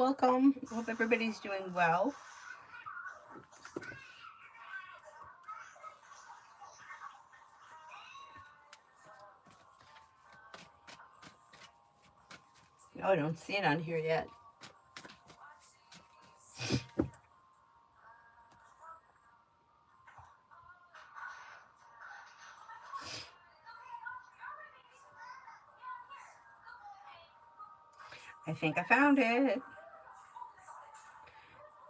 welcome. Hope everybody's doing well. Oh, I don't see it on here yet. I think I found it.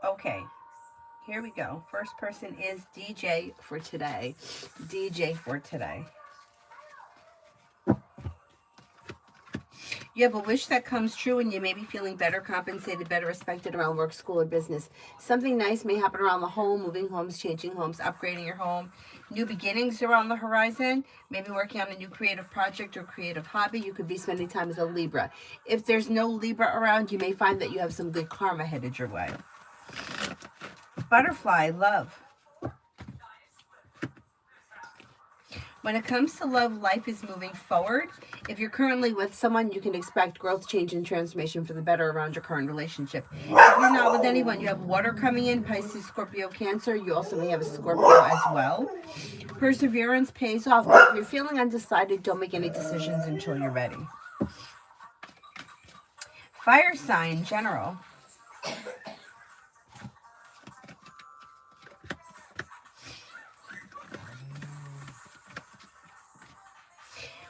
Okay, here we go. First person is DJ for today. DJ for today. You have a wish that comes true and you may be feeling better compensated, better respected around work, school, or business. Something nice may happen around the home, moving homes, changing homes, upgrading your home. New beginnings are on the horizon. Maybe working on a new creative project or creative hobby. You could be spending time with a Libra. If there's no Libra around, you may find that you have some good karma headed your way. Butterfly, love. When it comes to love, life is moving forward. If you're currently with someone, you can expect growth, change, and transformation for the better around your current relationship. If you're not with anyone, you have water coming in, Pisces, Scorpio, Cancer. You also may have a Scorpio as well. Perseverance pays off. But if you're feeling undecided, don't make any decisions until you're ready. Fire sign, general.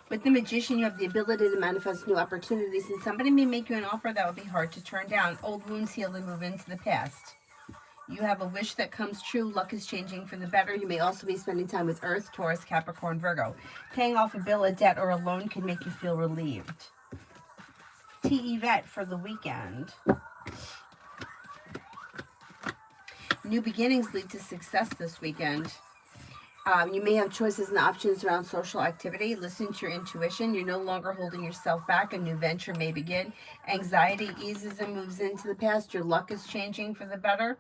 With the Magician, you have the ability to manifest new opportunities, and somebody may make you an offer that would be hard to turn down. Old wounds heal and move into the past. You have a wish that comes true. Luck is changing for the better. You may also be spending time with Earth, Taurus, Capricorn, Virgo. Paying off a bill, a debt, or a loan can make you feel relieved. T. Yvette for the weekend. New beginnings lead to success this weekend. You may have choices and options around social activity. Listen to your intuition. You're no longer holding yourself back. A new venture may begin. Anxiety eases and moves into the past. Your luck is changing for the better.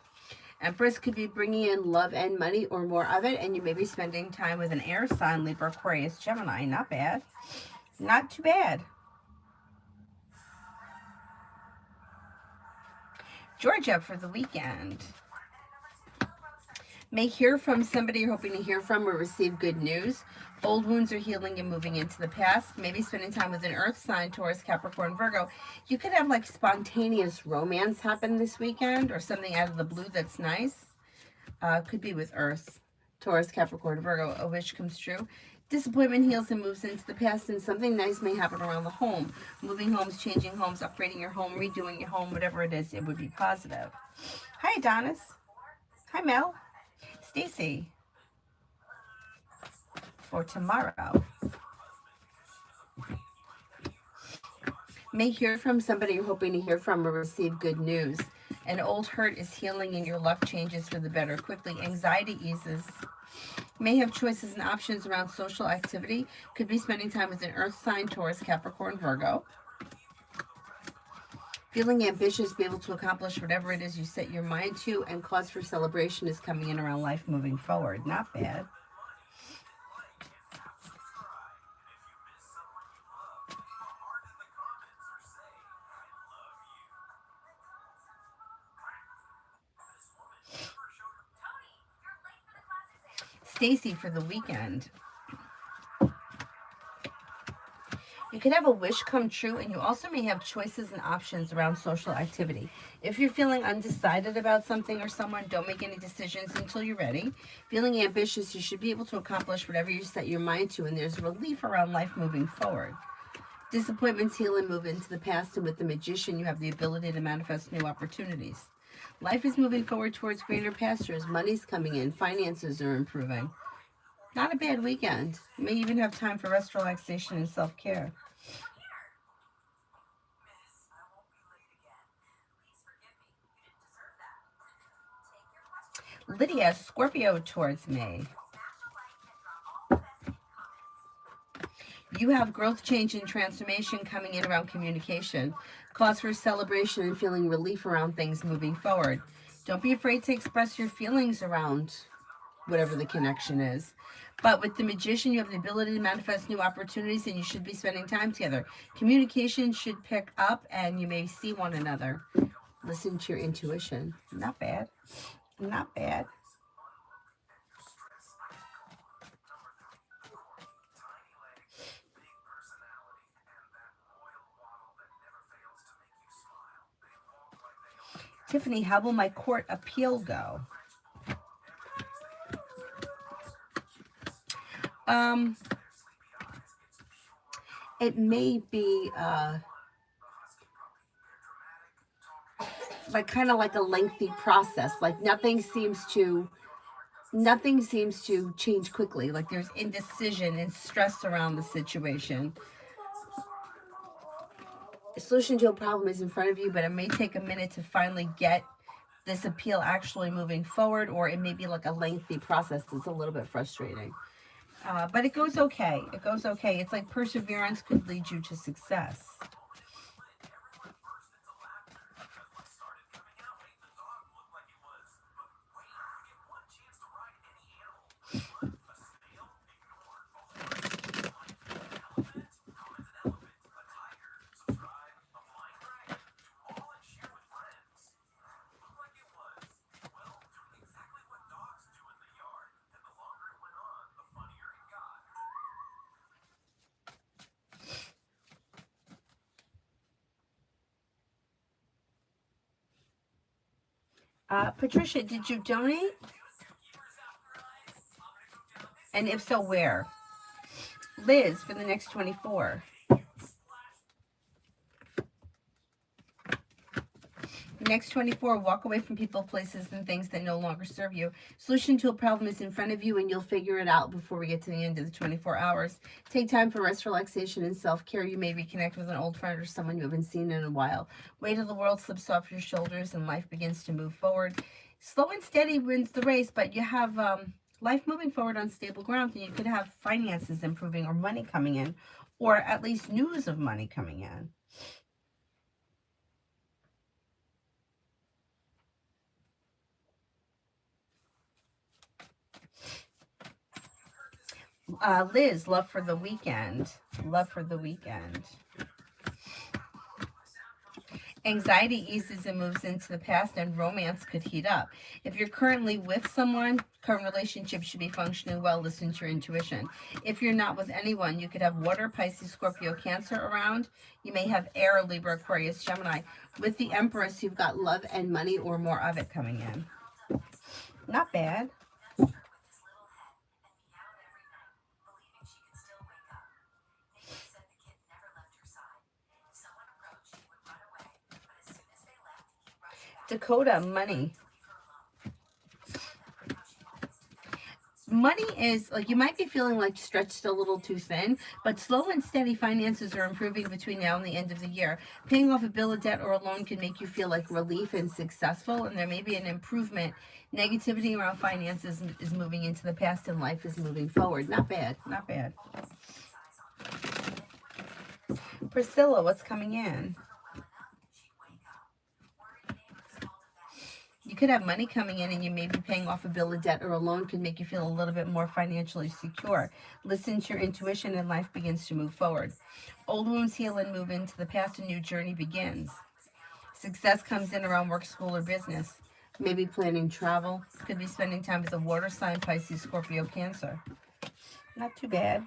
Empress could be bringing in love and money or more of it. And you may be spending time with an air sign, Libra, Aquarius, Gemini. Not bad. Not too bad. Georgia for the weekend. May hear from somebody you're hoping to hear from or receive good news. Old wounds are healing and moving into the past. Maybe spending time with an earth sign, Taurus, Capricorn, Virgo. You could have like spontaneous romance happen this weekend or something out of the blue that's nice. Could be with earth, Taurus, Capricorn, Virgo. A wish comes true. Disappointment heals and moves into the past, and something nice may happen around the home. Moving homes, changing homes, upgrading your home, redoing your home, whatever it is, it would be positive. Hi, Adonis. Hi, Mel. Stacy for tomorrow. May hear from somebody you're hoping to hear from or receive good news. An old hurt is healing and your luck changes for the better quickly. Anxiety eases. May have choices and options around social activity. Could be spending time with an earth sign, Taurus, Capricorn, Virgo. Feeling ambitious, be able to accomplish whatever it is you set your mind to, and cause for celebration is coming in around life moving forward. Not bad. Stacy for the weekend. You could have a wish come true, and you also may have choices and options around social activity. If you're feeling undecided about something or someone, don't make any decisions until you're ready. Feeling ambitious, you should be able to accomplish whatever you set your mind to, and there's relief around life moving forward. Disappointments heal and move into the past, and with the Magician, you have the ability to manifest new opportunities. Life is moving forward towards greener pastures. Money's coming in. Finances are improving. Not a bad weekend. You may even have time for rest, relaxation, and self-care. Lydia, Scorpio towards me. You have growth, change, and transformation coming in around communication. Cause for celebration and feeling relief around things moving forward. Don't be afraid to express your feelings around whatever the connection is. But with the Magician, you have the ability to manifest new opportunities, and you should be spending time together. Communication should pick up, and you may see one another. Listen to your intuition. Not bad. Not bad. Tiffany, how will my court appeal go? It may be like kind of like a lengthy process. Like nothing seems to change quickly. Like there's indecision and stress around the situation. A solution to a problem is in front of you, but it may take a minute to finally get this appeal actually moving forward, or it may be like a lengthy process that's a little bit frustrating. But it goes okay. It goes okay. It's like perseverance could lead you to success. Patricia, did you donate? And if so, where? Liz, for the next 24. Next 24, walk away from people, places, and things that no longer serve you. Solution to a problem is in front of you, and you'll figure it out before we get to the end of the 24 hours. Take time for rest, relaxation, and self-care. You may reconnect with an old friend or someone you haven't seen in a while. Weight of the world slips off your shoulders, and life begins to move forward. Slow and steady wins the race, but you have life moving forward on stable ground, and you could have finances improving or money coming in, or at least news of money coming in. Liz, love for the weekend. Love for the weekend. Anxiety eases and moves into the past, and romance could heat up. If you're currently with someone, current relationship should be functioning well. Listen to your intuition. If you're not with anyone, you could have water, Pisces, Scorpio, Cancer around. You may have air, Libra, Aquarius, Gemini. With the Empress, you've got love and money or more of it coming in. Not bad. Dakota, money. Money is like, you might be feeling like stretched a little too thin, but slow and steady finances are improving between now and the end of the year. Paying off a bill of debt or a loan can make you feel like relief and successful, and there may be an improvement. Negativity around finances is moving into the past, and life is moving forward. Not bad. Not bad. Priscilla, what's coming in? You could have money coming in, and you may be paying off a bill of debt or a loan could make you feel a little bit more financially secure. Listen to your intuition, and life begins to move forward. Old wounds heal and move into the past. A new journey begins. Success comes in around work, school, or business. Maybe planning travel. Could be spending time with a water sign, Pisces, Scorpio, Cancer. Not too bad.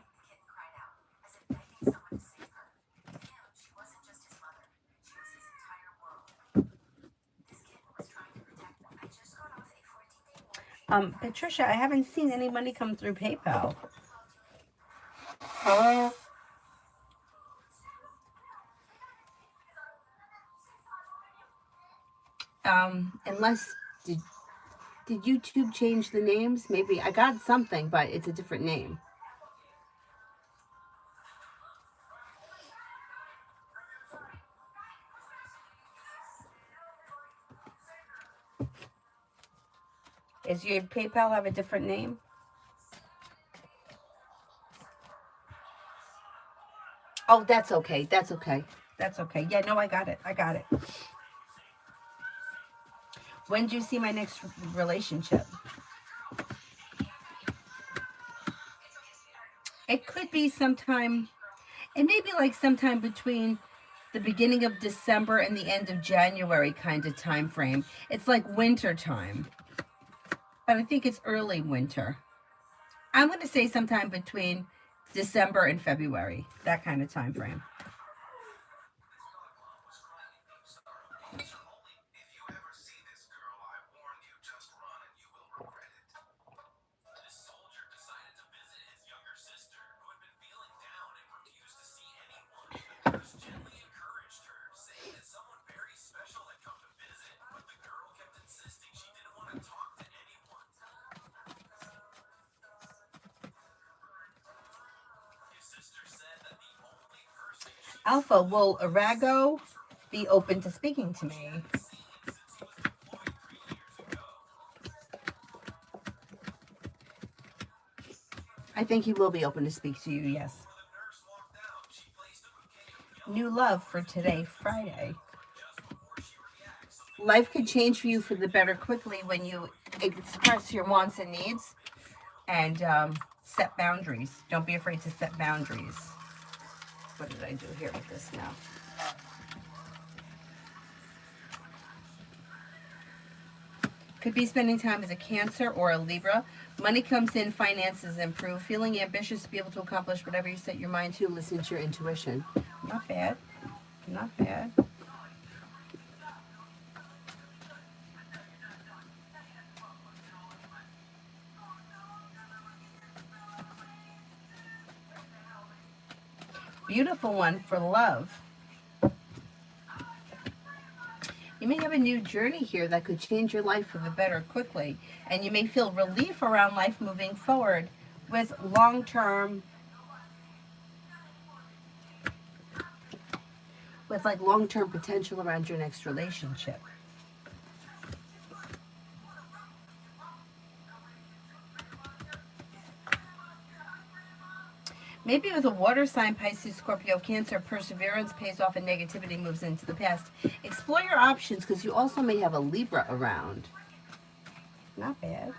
Patricia, I haven't seen any money come through PayPal. Unless, did YouTube change the names? Maybe I got something, but it's a different name. Is your PayPal have a different name? Oh, that's okay. That's okay. That's okay. Yeah, no, I got it. I got it. When do you see my next relationship? It could be sometime, it may be like sometime between the beginning of December and the end of January kind of time frame. It's like winter time, but I think it's early winter. I'm going to say sometime between December and February, that kind of time frame. Alpha, will Arago be open to speaking to me? I think he will be open to speak to you, yes. New love for today, Friday. Life could change for you for the better quickly when you express your wants and needs and set boundaries. Don't be afraid to set boundaries. What did I do here with this now? Could be spending time with a Cancer or a Libra. Money comes in, finances improve. Feeling ambitious to be able to accomplish whatever you set your mind to. Listen to your intuition. Not bad. Not bad. Beautiful one for love. You may have a new journey here that could change your life for the better quickly. And you may feel relief around life moving forward with long-term, with like long-term potential around your next relationship. Maybe with a water sign, Pisces, Scorpio, Cancer, perseverance pays off and negativity moves into the past. Explore your options because you also may have a Libra around. Not bad.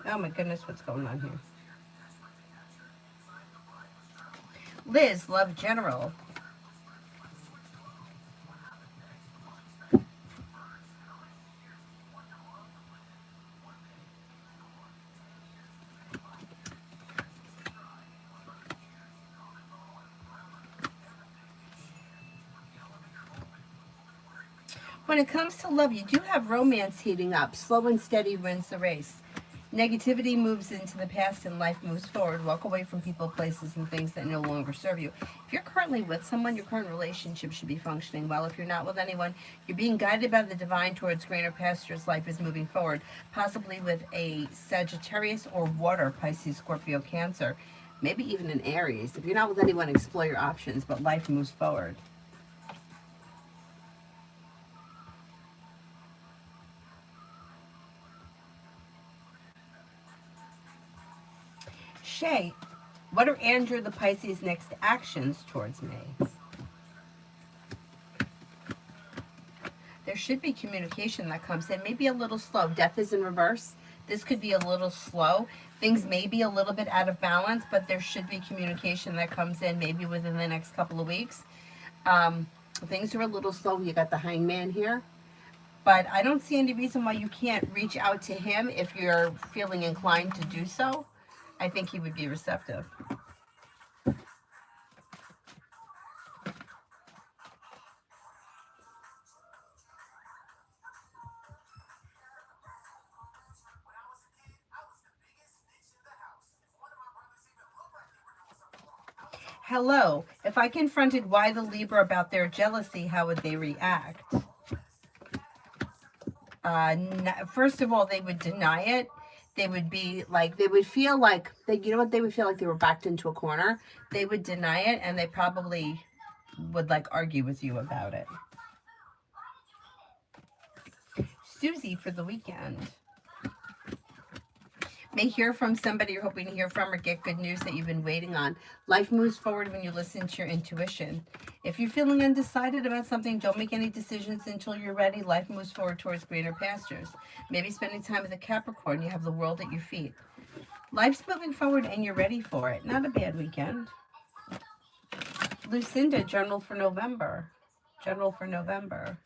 Oh my goodness, what's going on here? Liz, love general. When it comes to love, you do have romance heating up. Slow and steady wins the race. Negativity moves into the past and life moves forward. Walk away from people, places, and things that no longer serve you. If you're currently with someone, your current relationship should be functioning well. If you're not with anyone, you're being guided by the divine towards greener pastures. Life is moving forward, possibly with a Sagittarius or water, Pisces, Scorpio, Cancer, maybe even an Aries. If you're not with anyone, explore your options, but life moves forward. Shay, what are Andrew the Pisces' next actions towards me? There should be communication that comes in, maybe a little slow. Death is in reverse. This could be a little slow. Things may be a little bit out of balance, but there should be communication that comes in maybe within the next couple of weeks. Things are a little slow. You got the Hangman here. But I don't see any reason why you can't reach out to him if you're feeling inclined to do so. I think he would be receptive. Hello. If I confronted why the Libra about their jealousy, how would they react? First of all, they would deny it. They would be like, they would feel like, you know what, they would feel like they were backed into a corner. They would deny it, and they probably would like argue with you about it. Susie for the weekend. May hear from somebody you're hoping to hear from or get good news that you've been waiting on. Life moves forward when you listen to your intuition. If you're feeling undecided about something, don't make any decisions until you're ready. Life moves forward towards greener pastures. Maybe spending time with a Capricorn, you have the world at your feet. Life's moving forward and you're ready for it. Not a bad weekend. Lucinda, journal for November. Journal for November.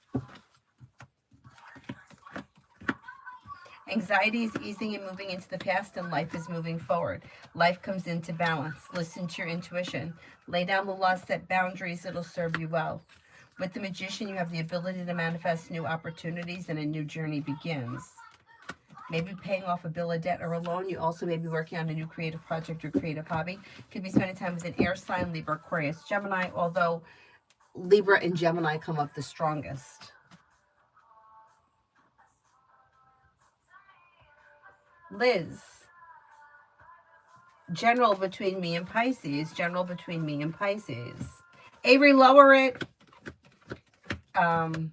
Anxiety is easing and moving into the past, and life is moving forward. Life comes into balance. Listen to your intuition. Lay down the law, set boundaries. It'll serve you well. With the Magician, you have the ability to manifest new opportunities, and a new journey begins. Maybe paying off a bill, a debt, or a loan. You also may be working on a new creative project or creative hobby. Could be spending time with an air sign, Libra, Aquarius, Gemini, although Libra and Gemini come up the strongest. Liz, general between me and Pisces. General between me and Pisces. Avery, lower it. Not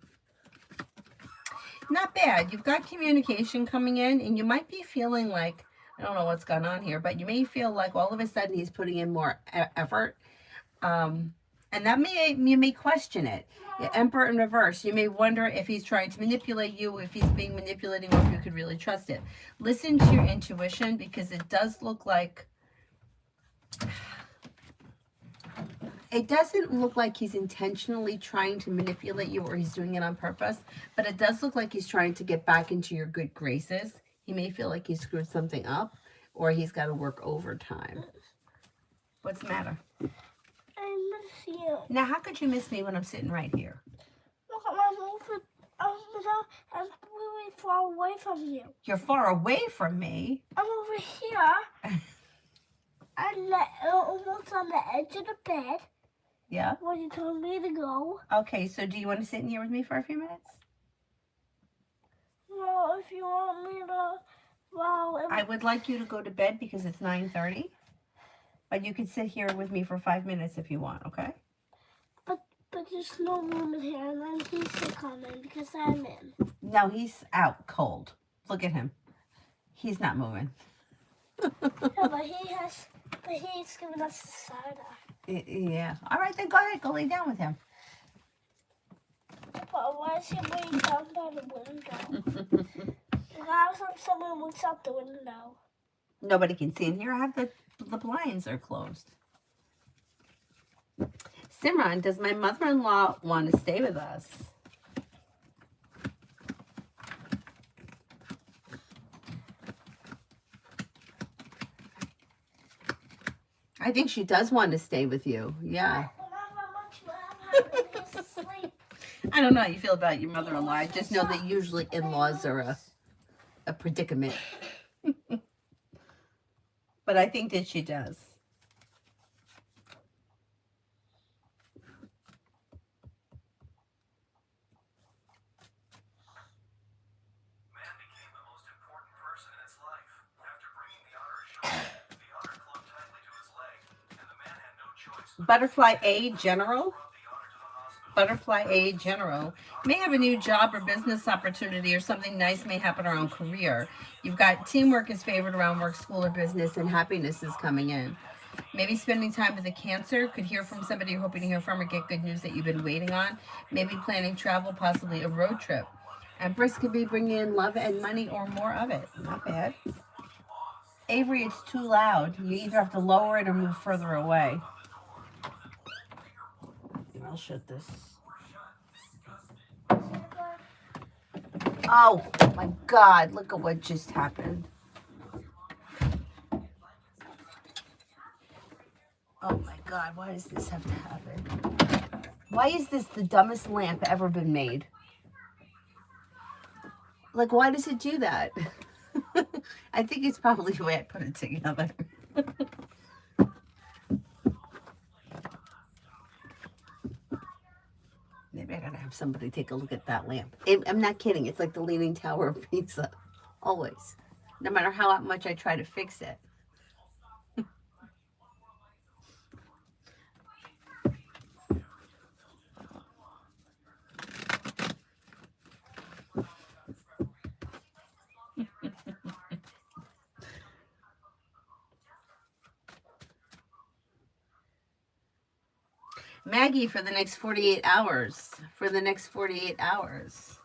bad. You've got communication coming in, and you might be feeling like, I don't know what's going on here, but you may feel like all of a sudden he's putting in more effort. And that you may question it. Emperor in reverse. You may wonder if he's trying to manipulate you, if he's being manipulating, or if you could really trust it. Listen to your intuition, because it does look like, it doesn't look like he's intentionally trying to manipulate you or he's doing it on purpose, but it does look like he's trying to get back into your good graces. He may feel like he screwed something up, or he's got to work overtime. What's the matter? I miss you. Now, how could you miss me when I'm sitting right here? Look at my movie. I'm really far away from you. You're far away from me. I'm over here. I'm almost on the edge of the bed. Yeah. Where you told me to go. Okay, so do you want to sit in here with me for a few minutes? Well, if you want me to, well, I would like you to go to bed because it's 9:30. But you could sit here with me for 5 minutes if you want, okay? But there's no room in here, and then he's coming because I'm in. No, he's out cold. Look at him. He's not moving. Yeah, but he's giving us the cider. Yeah. All right, then go ahead. Go lay down with him. But why is he laying down by the window? How come someone looks out the window? Nobody can see in here. I have the blinds are closed. Simran, does my mother-in-law want to stay with us? I think she does want to stay with you. Yeah. I don't know how you feel about your mother-in-law. I just know that usually in-laws are a predicament. But I think that she does. Man became the most important person in its life. After bringing the honor ashore, the honor clung tightly to his leg, and the man had no choice but Butterfly A General. to rub the honor to the hospital. Butterfly A General may have a new job or business opportunity, or something nice may happen around career. You've got teamwork is favored around work, school, or business, and happiness is coming in. Maybe spending time with a Cancer. Could hear from somebody you're hoping to hear from, or get good news that you've been waiting on. Maybe planning travel, possibly a road trip. Empress could be bringing in love and money, or more of it. Not bad. Avery, it's too loud. You either have to lower it or move further away. I'll shut this. Oh my God, look at what just happened. Oh my God, why does this have to happen? Why is this the dumbest lamp ever been made? Like, why does it do that? I think it's probably the way I put it together. Maybe I gotta have somebody take a look at that lamp. I'm not kidding. It's like the Leaning Tower of Pisa. Always. No matter how much I try to fix it. Maggie, for the next 48 hours. For the next 48 hours.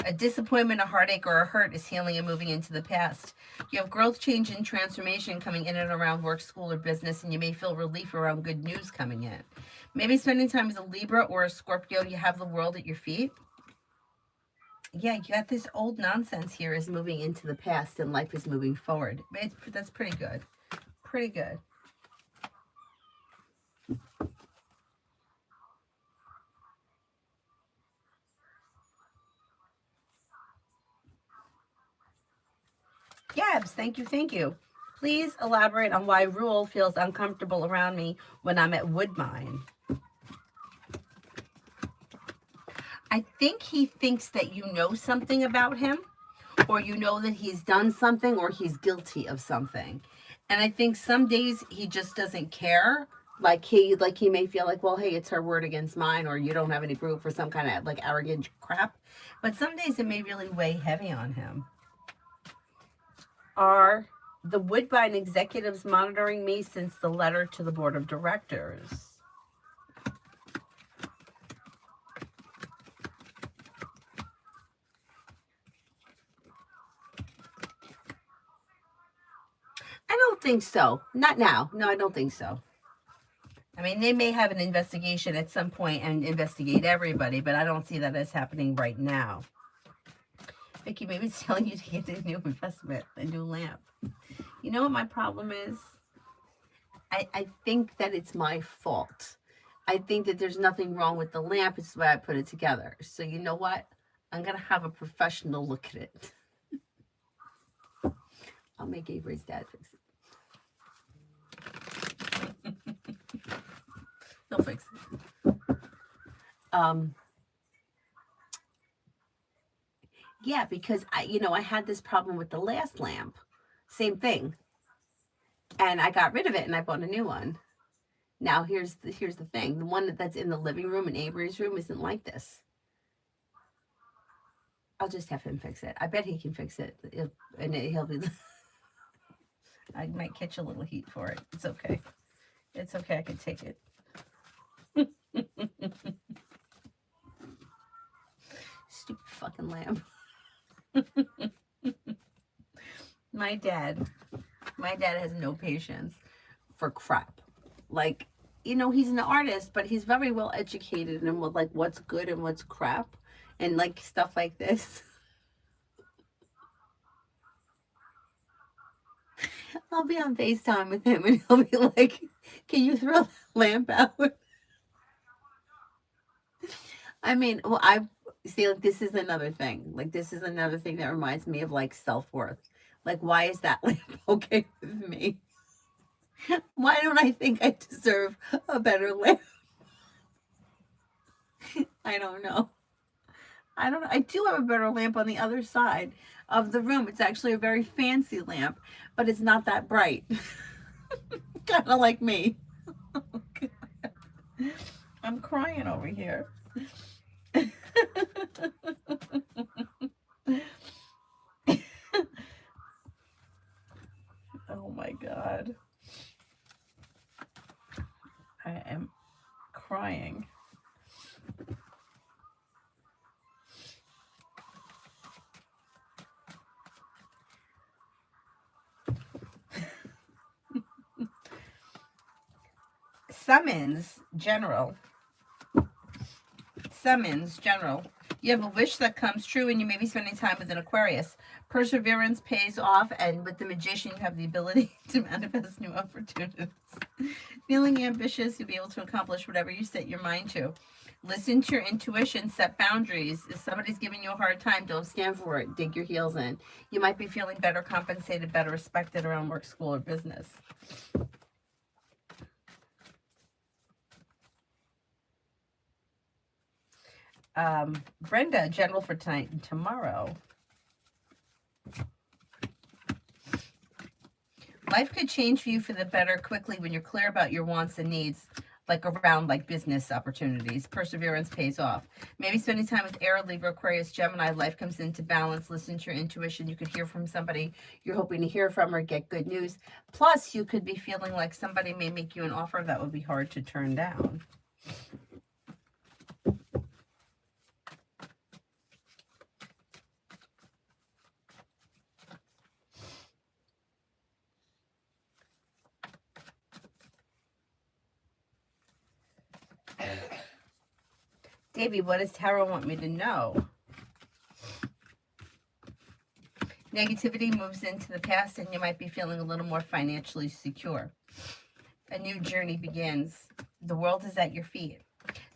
A disappointment, a heartache, or a hurt is healing and moving into the past. You have growth, change, and transformation coming in and around work, school, or business, and you may feel relief around good news coming in. Maybe spending time with a Libra or a Scorpio, you have the world at your feet. Yeah, you got this old nonsense here is moving into the past and life is moving forward. That's pretty good. Pretty good. Gabs, thank you, thank you. Please elaborate on why Rule feels uncomfortable around me when I'm at Woodmine. I think he thinks that you know something about him, or you know that he's done something, or he's guilty of something. And I think some days he just doesn't care. Like he may feel like, well, hey, it's her word against mine, or you don't have any proof, or some kind of like arrogant crap. But some days it may really weigh heavy on him. Are the Woodbine executives monitoring me since the letter to the board of directors? I don't think so. Not now. No, I don't think so. I mean, they may have an investigation at some point and investigate everybody, but I don't see that as happening right now. Vicky, maybe it's telling you to get a new investment, a new lamp. You know what my problem is? I think that it's my fault. I think that there's nothing wrong with the lamp. It's the way I put it together. So you know what? I'm going to have a professional look at it. I'll make Avery's dad fix it. He'll fix it. Yeah, because I had this problem with the last lamp. Same thing. And I got rid of it and I bought a new one. Now here's the thing. The one that's in the living room in Avery's room isn't like this. I'll just have him fix it. I bet he can fix it. He'll be I might catch a little heat for it. It's okay. It's okay. I can take it. Stupid fucking lamp. My dad has no patience for crap. Like, he's an artist, but he's very well educated in like what's good and what's crap and like stuff like this. I'll be on FaceTime with him and he'll be like, can you throw that lamp out? I mean, well, I see, like, this is another thing. Like, this is another thing that reminds me of like self-worth. Like, why is that lamp okay with me? Why don't I think I deserve a better lamp? I don't know. I do have a better lamp on the other side of the room. It's actually a very fancy lamp, but it's not that bright. Kind of like me. I'm crying over here. Oh my God. I am crying. Summons General. You have a wish that comes true and you may be spending time with an Aquarius. Perseverance pays off, and with the Magician, you have the ability to manifest new opportunities. Feeling ambitious, you'll be able to accomplish whatever you set your mind to. Listen to your intuition, set boundaries. If somebody's giving you a hard time, don't stand for it. Dig your heels in. You might be feeling better compensated, better respected around work, school, or business. Brenda, general for tonight and tomorrow. Life could change for you for the better quickly when you're clear about your wants and needs. like around like business opportunities. Perseverance pays off. Maybe spending time with Air, Libra, Aquarius, Gemini. Life comes into balance. Listen to your intuition. You could hear from somebody you're hoping to hear from or get good news. Plus, you could be feeling like somebody may make you an offer that would be hard to turn down. Davey, what does tarot want me to know? Negativity moves into the past and you might be feeling a little more financially secure. A new journey begins. The world is at your feet.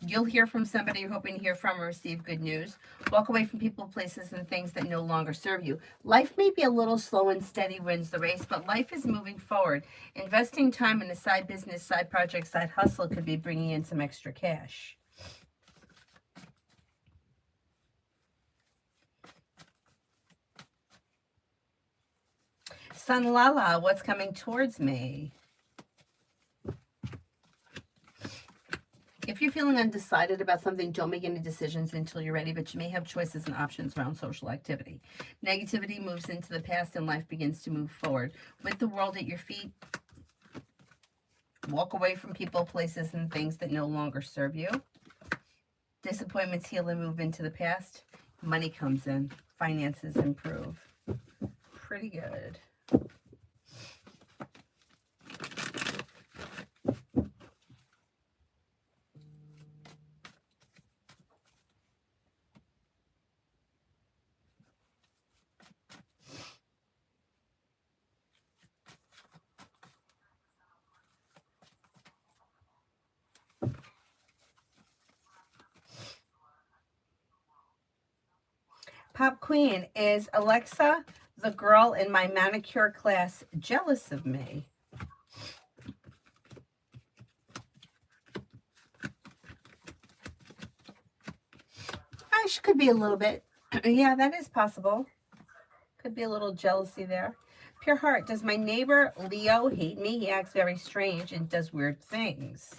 You'll hear from somebody you're hoping to hear from or receive good news. Walk away from people, places, and things that no longer serve you. Life may be a little slow and steady wins the race, but life is moving forward. Investing time in a side business, side project, side hustle could be bringing in some extra cash. Sun Lala, what's coming towards me? If you're feeling undecided about something, don't make any decisions until you're ready, but you may have choices and options around social activity. Negativity moves into the past and life begins to move forward. With the world at your feet, walk away from people, places, and things that no longer serve you. Disappointments heal and move into the past. Money comes in. Finances improve. Pretty good. Pop Queen, is Alexa, the girl in my manicure class, jealous of me? She could be a little bit. Yeah, that is possible. Could be a little jealousy there. Pure Heart, does my neighbor Leo hate me? He acts very strange and does weird things.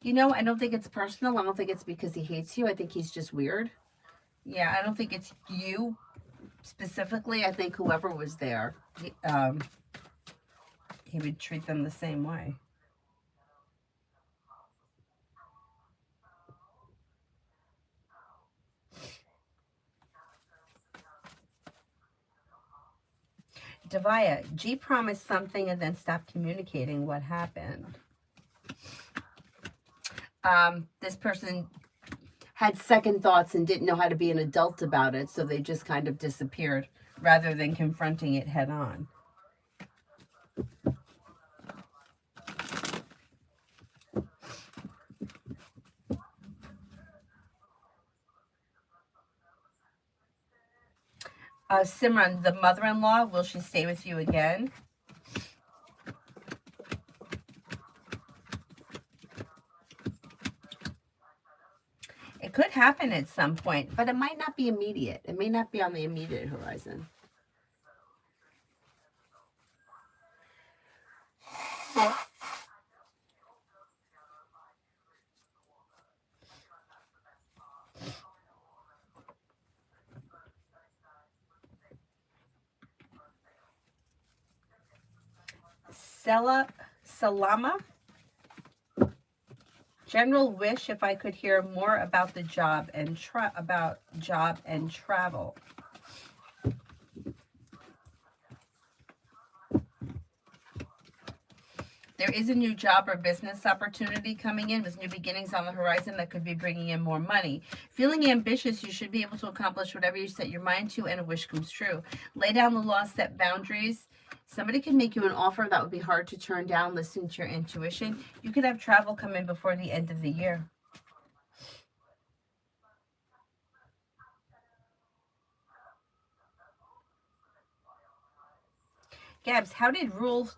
You know, I don't think it's personal. I don't think it's because he hates you. I think he's just weird. Yeah, I don't think it's you specifically. I think whoever was there, he would treat them the same way. Devaya, G promised something and then stopped communicating. What happened? This person had second thoughts and didn't know how to be an adult about it, so they just kind of disappeared rather than confronting it head on. Simran, the mother-in-law, will she stay with you again? It could happen at some point, but it might not be immediate. It may not be on the immediate horizon. Salama. General wish if I could hear more about the job and travel. There is a new job or business opportunity coming in with new beginnings on the horizon that could be bringing in more money. Feeling ambitious, you should be able to accomplish whatever you set your mind to and a wish comes true. Lay down the law, set boundaries. Somebody can make you an offer that would be hard to turn down. Listen to your intuition. You could have travel come in before the end of the year. Gabs, how did Rule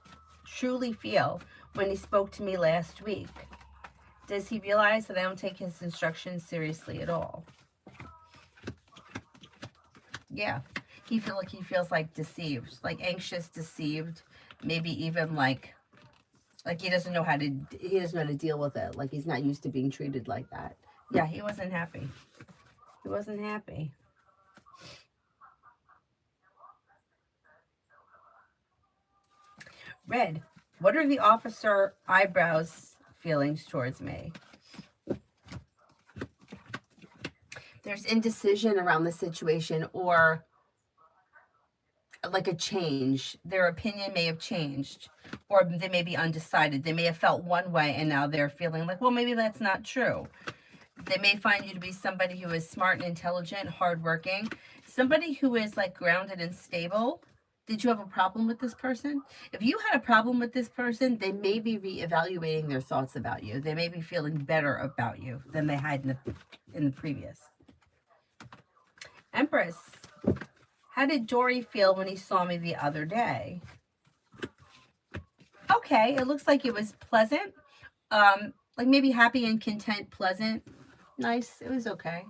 truly feel when he spoke to me last week? Does he realize that I don't take his instructions seriously at all? Yeah. He feels like deceived, like anxious, deceived, maybe even like Like he doesn't know how to deal with it. Like he's not used to being treated like that. Yeah, he wasn't happy. He wasn't happy. Red, what are the officer eyebrows feelings towards me? There's indecision around the situation, or like a change. Their opinion may have changed, or they may be undecided. They may have felt one way and now they're feeling like, well, maybe that's not true. They may find you to be somebody who is smart and intelligent, hardworking, somebody who is like grounded and stable. Did you have a problem with this person? If you had a problem with this person, they may be reevaluating their thoughts about you. They may be feeling better about you than they had in the previous. Empress, how did Dory feel when he saw me the other day? Okay, it looks like it was pleasant. Like maybe happy and content, pleasant, nice. It was okay.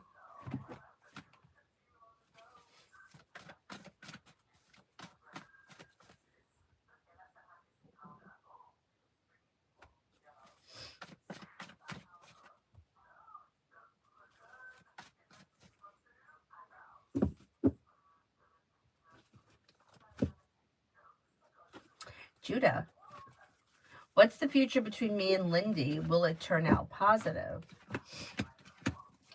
Judah, what's the future between me and Lindy? Will it turn out positive?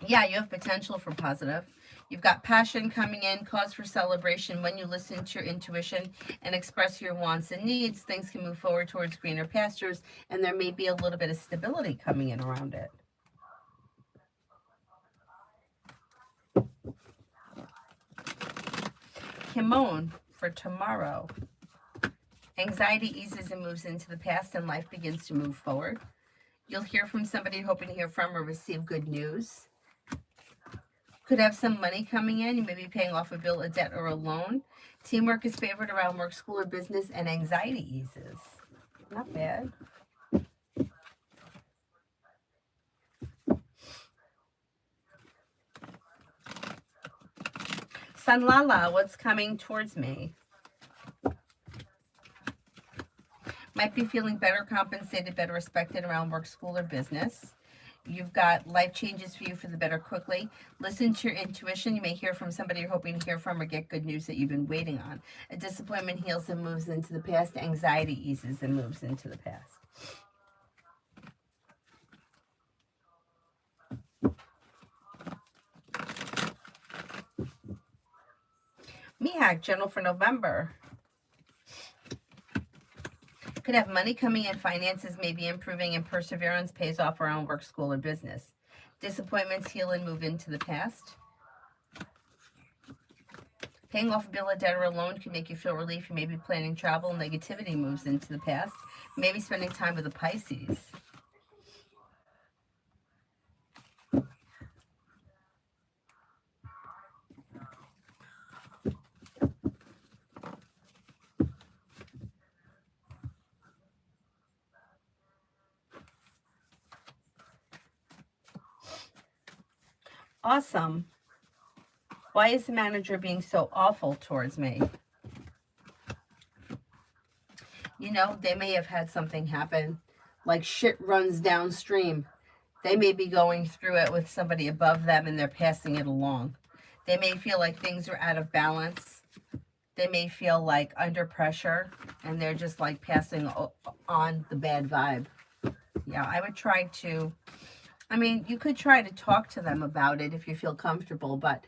Yeah, you have potential for positive. You've got passion coming in, cause for celebration. When you listen to your intuition and express your wants and needs, things can move forward towards greener pastures, and there may be a little bit of stability coming in around it. Kimon, for tomorrow. Anxiety eases and moves into the past, and life begins to move forward. You'll hear from somebody you're hoping to hear from or receive good news. Could have some money coming in. You may be paying off a bill, a debt, or a loan. Teamwork is favored around work, school, or business, and anxiety eases. Not bad. Sanlala, what's coming towards me? Might be feeling better compensated, better respected around work, school, or business. You've got life changes for you for the better quickly. Listen to your intuition. You may hear from somebody you're hoping to hear from or get good news that you've been waiting on. A disappointment heals and moves into the past. Anxiety eases and moves into the past. Mihak, general for November. Could have money coming in, finances may be improving, and perseverance pays off around work, school, or business. Disappointments heal and move into the past. Paying off a bill, a debt, or a loan can make you feel relief. You may be planning travel. Negativity moves into the past. Maybe spending time with a Pisces. Awesome. Why is the manager being so awful towards me? You know, they may have had something happen, like shit runs downstream. They may be going through it with somebody above them and they're passing it along. They may feel like things are out of balance. They may feel like under pressure and they're just like passing on the bad vibe. Yeah, I would try to, I mean, you could try to talk to them about it if you feel comfortable, but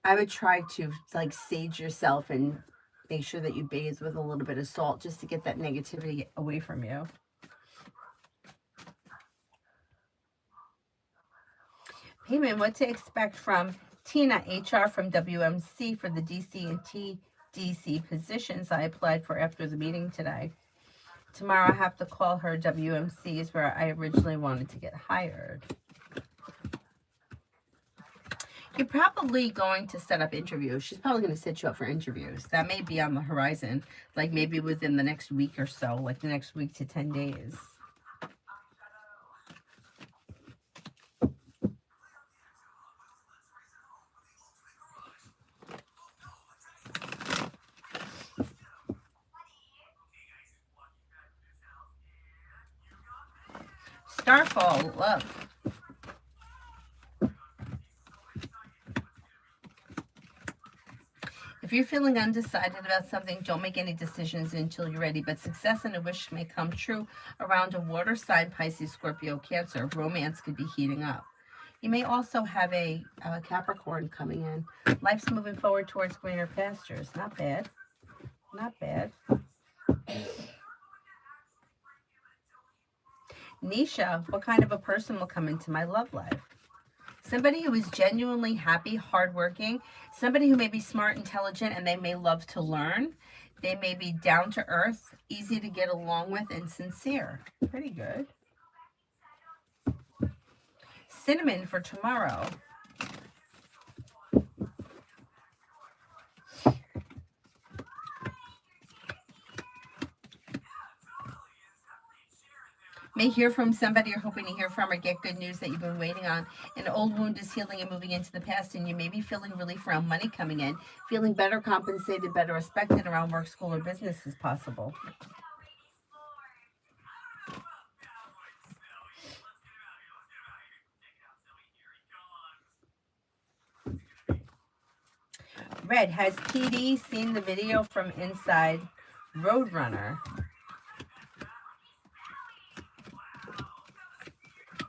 I would try to like sage yourself and make sure that you bathe with a little bit of salt just to get that negativity away from you. Payment, what to expect from Tina HR from WMC for the DC and TDC positions I applied for after the meeting today. Tomorrow I have to call her. WMC is where I originally wanted to get hired. You're probably going to set up interviews. She's probably going to set you up for interviews. That may be on the horizon, like maybe within the next week or so, like the next week to 10 days. Starfall, love. If you're feeling undecided about something, don't make any decisions until you're ready. But success and a wish may come true around a water sign, Pisces, Scorpio, Cancer. Romance could be heating up. You may also have a Capricorn coming in. Life's moving forward towards greener pastures. Not bad. Not bad. Nisha, what kind of a person will come into my love life? Somebody who is genuinely happy, hardworking, somebody who may be smart, intelligent, and they may love to learn. They may be down to earth, easy to get along with, and sincere. Pretty good. Cinnamon for tomorrow. May hear from somebody you're hoping to hear from or get good news that you've been waiting on. An old wound is healing and moving into the past, and you may be feeling relief around money coming in. Feeling better compensated, better respected around work, school, or business is possible. Red, has TD seen the video from inside Roadrunner?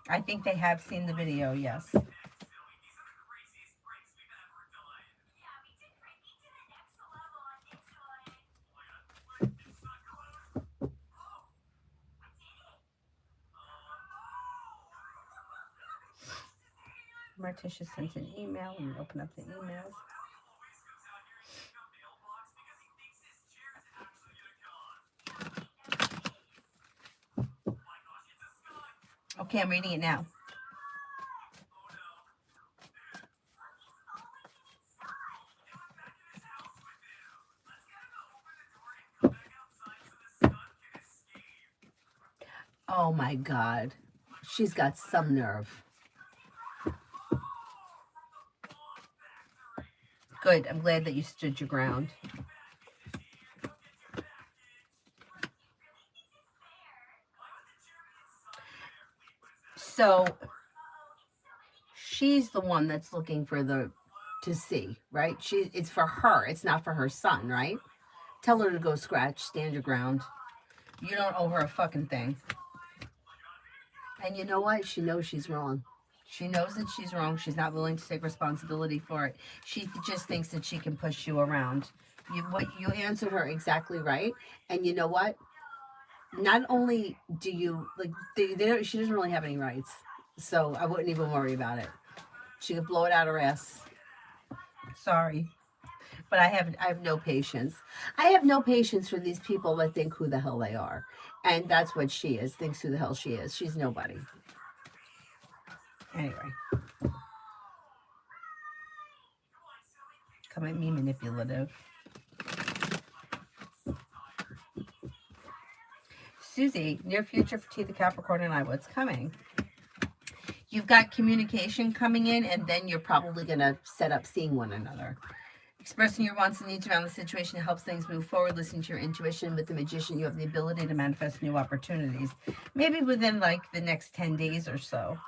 I think they have seen the video, yes. Martisha sent an email. Let me open up the emails. Okay, I'm reading it now. Oh my God. She's got some nerve. Good. I'm glad that you stood your ground. So she's the one that's looking for to see, right? It's for her. It's not for her son, right? Tell her to go scratch, stand your ground. You don't owe her a fucking thing. And you know what? She knows she's wrong. She knows that she's wrong. She's not willing to take responsibility for it. She just thinks that she can push you around. You answered her exactly right. And you know what? Not only do you she doesn't really have any rights, so I wouldn't even worry about it. She could blow it out her ass. Sorry, but I have no patience. I have no patience for these people that think who the hell they are, and that's what she is. Thinks who the hell she is. She's nobody. Anyway, come at me, manipulative. Susie, near future for the Capricorn and I, what's coming? You've got communication coming in, and then you're probably going to set up seeing one another. Expressing your wants and needs around the situation helps things move forward. Listen to your intuition. With the Magician, you have the ability to manifest new opportunities. Maybe within like the next 10 days or so.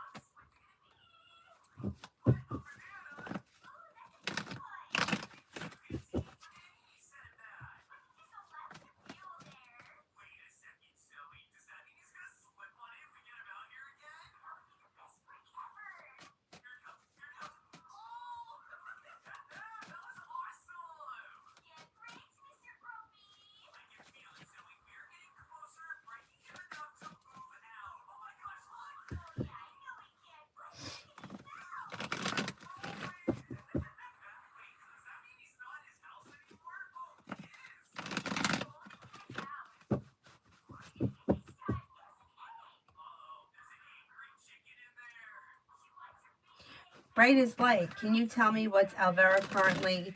Bright as light. Can you tell me what's Alvera currently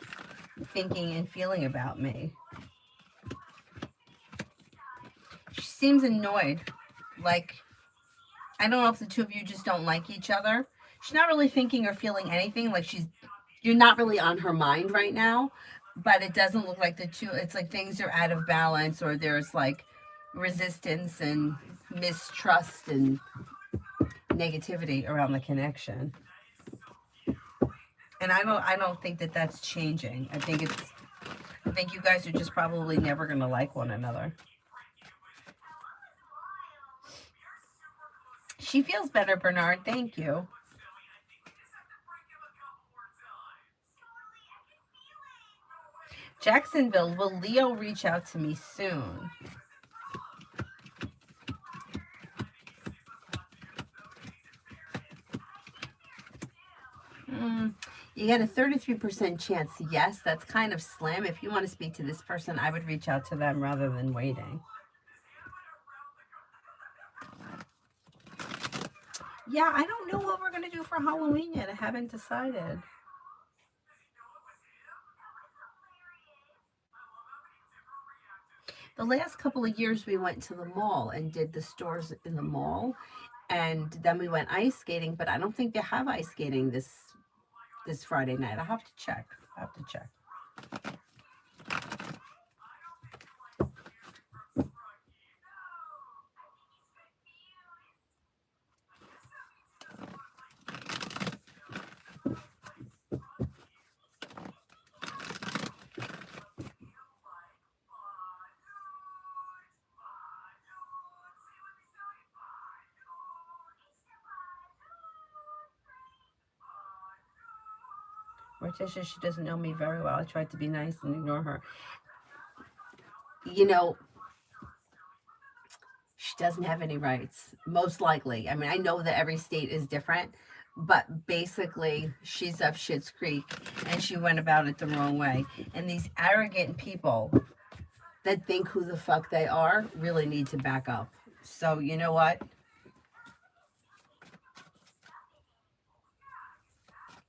thinking and feeling about me? She seems annoyed. Like, I don't know if the two of you just don't like each other. She's not really thinking or feeling anything. Like you're not really on her mind right now. But it doesn't look like the two, it's like things are out of balance, or there's like resistance and mistrust and negativity around the connection. And I don't think that that's changing. I think you guys are just probably never going to like one another. She feels better, Bernard. Thank you. Jacksonville, will Leo reach out to me soon? You get a 33% chance. Yes, that's kind of slim. If you want to speak to this person, I would reach out to them rather than waiting. Yeah, I don't know what we're going to do for Halloween yet. I haven't decided. The last couple of years we went to the mall and did the stores in the mall, and then we went ice skating, but I don't think they have ice skating this Friday night. I'll have to check. Morticia, she doesn't know me very well. I tried to be nice and ignore her. You know, she doesn't have any rights, most likely. I mean, I know that every state is different, but basically, she's up Schitt's Creek, and she went about it the wrong way. And these arrogant people that think who the fuck they are really need to back up. So, you know what?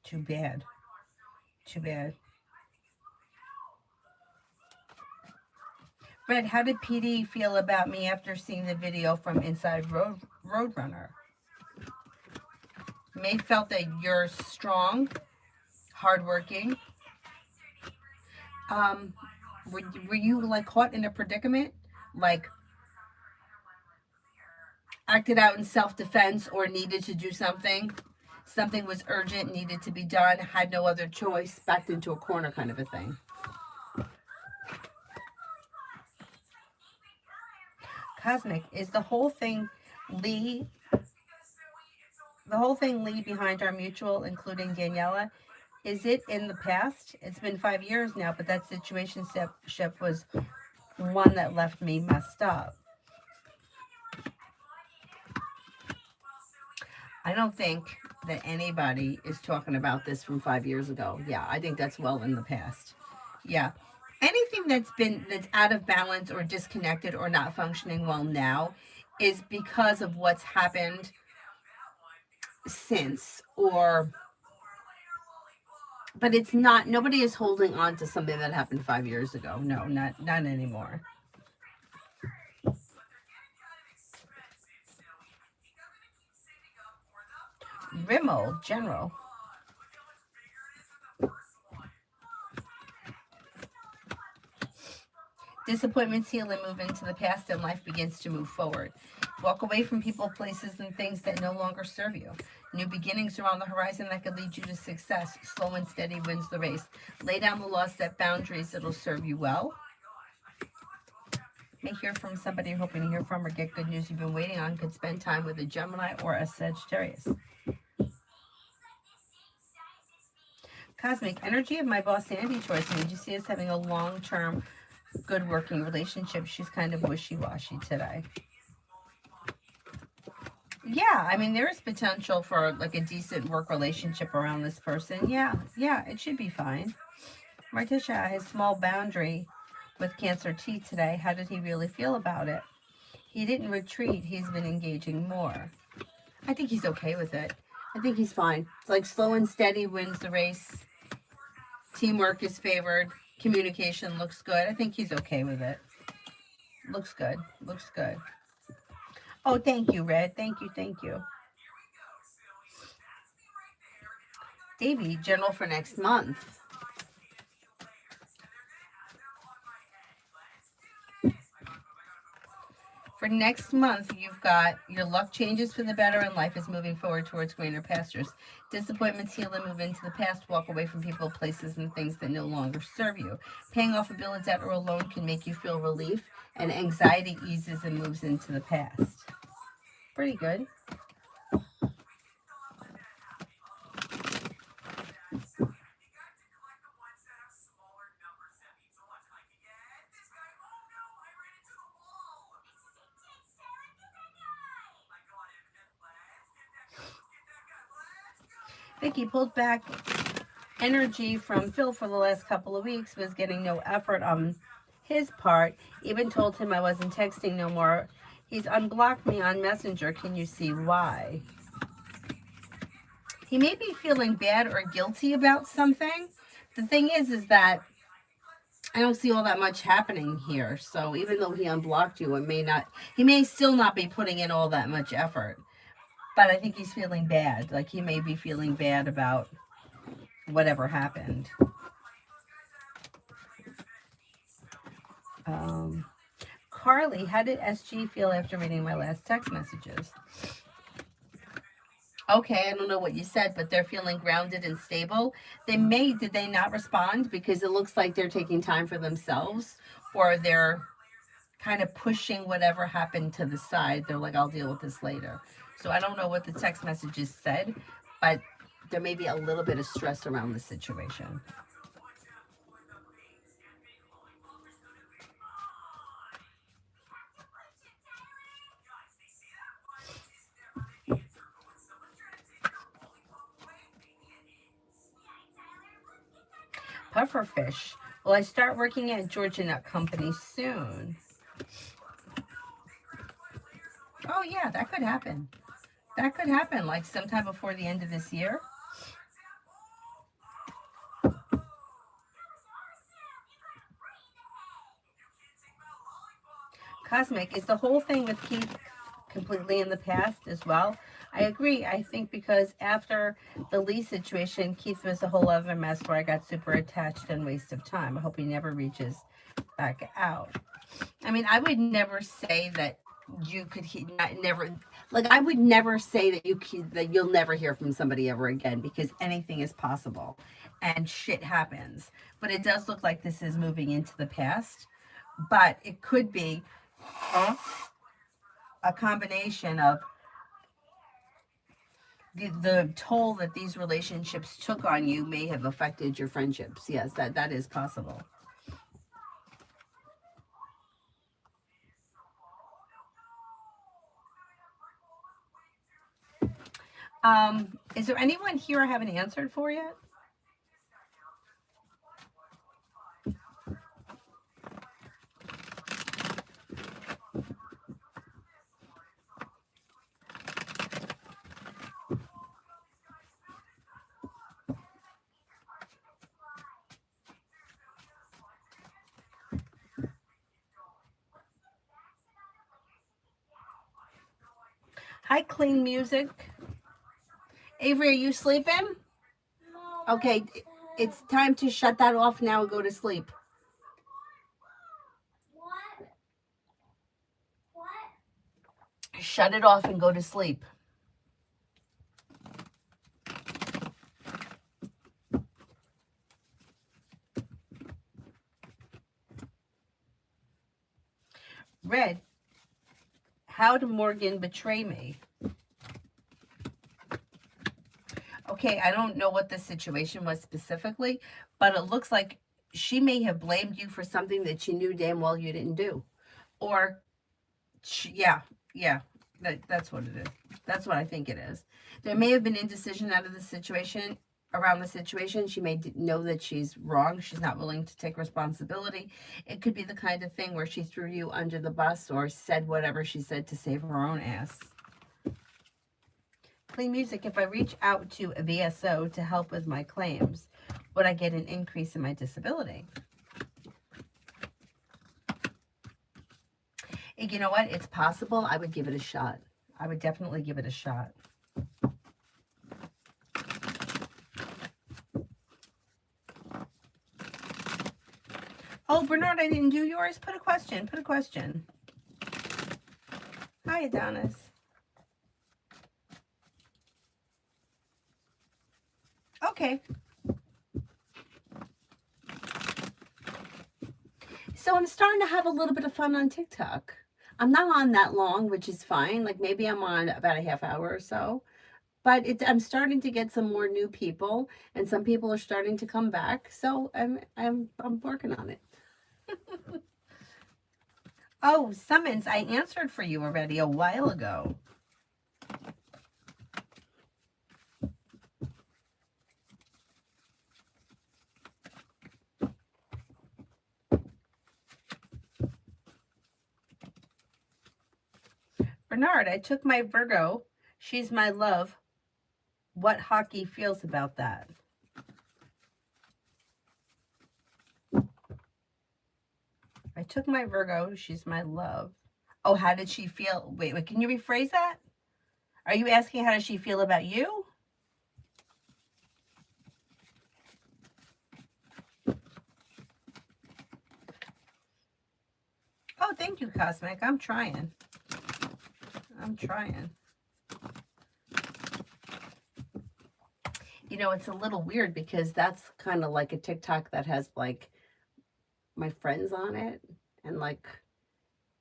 Too bad. Red, how did PD feel about me after seeing the video from Inside Roadrunner? May felt that you're strong, hardworking. Were you like caught in a predicament? Like acted out in self-defense or needed to do something? Something was urgent, needed to be done, had no other choice, backed into a corner kind of a thing. Cosmic, is the whole thing Lee behind our mutual, including Daniela, is it in the past? It's been 5 years now, but that situationship was one that left me messed up. I don't think that anybody is talking about this from 5 years ago. Yeah, I think that's well in the past. Yeah. Anything that's out of balance or disconnected or not functioning well now is because of what's happened since, but it's not, nobody is holding on to something that happened 5 years ago. No, not anymore. Rimmel, General. Disappointments heal and move into the past, and life begins to move forward. Walk away from people, places, and things that no longer serve you. New beginnings are on the horizon that could lead you to success. Slow and steady wins the race. Lay down the law, set boundaries that'll serve you well. May hear from somebody you're hoping to hear from or get good news you've been waiting on. Could spend time with a Gemini or a Sagittarius. Cosmic, energy of my boss Sandy towards me. Did you see us having a long-term good working relationship? She's kind of wishy-washy today. Yeah, I mean, there is potential for like a decent work relationship around this person. Yeah, it should be fine. Martisha, his small boundary with Cancer T today. How did he really feel about it? He didn't retreat. He's been engaging more. I think he's okay with it. I think he's fine. It's like slow and steady wins the race. Teamwork is favored. Communication looks good. I think he's okay with it. Looks good. Oh, thank you, Red. Thank you. Davey, general for next month. For next month, you've got your luck changes for the better and life is moving forward towards greener pastures. Disappointments heal and move into the past. Walk away from people, places, and things that no longer serve you. Paying off a bill, a debt, or a loan can make you feel relief, and anxiety eases and moves into the past. Pretty good. Vicky pulled back energy from Phil for the last couple of weeks, was getting no effort on his part. Even told him I wasn't texting no more. He's unblocked me on Messenger. Can you see why? He may be feeling bad or guilty about something. The thing is that I don't see all that much happening here. So even though he unblocked you, he may still not be putting in all that much effort. But I think he's feeling bad. Like he may be feeling bad about whatever happened. Carly, how did SG feel after reading my last text messages? Okay, I don't know what you said, but they're feeling grounded and stable. Did they not respond? Because it looks like they're taking time for themselves, or they're kind of pushing whatever happened to the side. They're like, I'll deal with this later. So I don't know what the text messages said, but there may be a little bit of stress around the situation. Pufferfish. Will I start working at Georgia Nut Company soon? Oh yeah, that could happen. That could happen like sometime before the end of this year. Cosmic, is the whole thing with Keith completely in the past as well? I agree. I think because after the Lee situation, Keith was a whole other mess where I got super attached and waste of time. I hope he never reaches back out. I mean, I would never say that you could I would never say that you'll never hear from somebody ever again, because anything is possible and shit happens. But it does look like this is moving into the past. But it could be a combination of the toll that these relationships took on you may have affected your friendships. Yes, that is possible. Is there anyone here I haven't answered for yet? Hi, Clean Music. Avery, are you sleeping? No. Okay, it's time to shut that off now and go to sleep. What? What? Shut it off and go to sleep. Red, how did Morgan betray me? Okay, I don't know what the situation was specifically, but it looks like she may have blamed you for something that she knew damn well you didn't do. Or, that's what it is. That's what I think it is. There may have been indecision around the situation. She may know that she's wrong. She's not willing to take responsibility. It could be the kind of thing where she threw you under the bus or said whatever she said to save her own ass. Clean Music, if I reach out to a VSO to help with my claims, would I get an increase in my disability? And you know what? It's possible. I would give it a shot. I would definitely give it a shot. Oh, Bernard, I didn't do yours. Put a question. Hi, Adonis. Okay. So I'm starting to have a little bit of fun on TikTok. I'm not on that long, which is fine. Like maybe I'm on about a half hour or so. But I'm starting to get some more new people, and some people are starting to come back. So I'm working on it. Oh, summons! I answered for you already a while ago. Bernard, I took my Virgo. She's my love. What hockey feels about that? I took my Virgo. She's my love. Oh, how did she feel? Wait, can you rephrase that? Are you asking how does she feel about you? Oh, thank you, Cosmic. I'm trying. You know, it's a little weird because that's kind of like a TikTok that has like my friends on it. And like,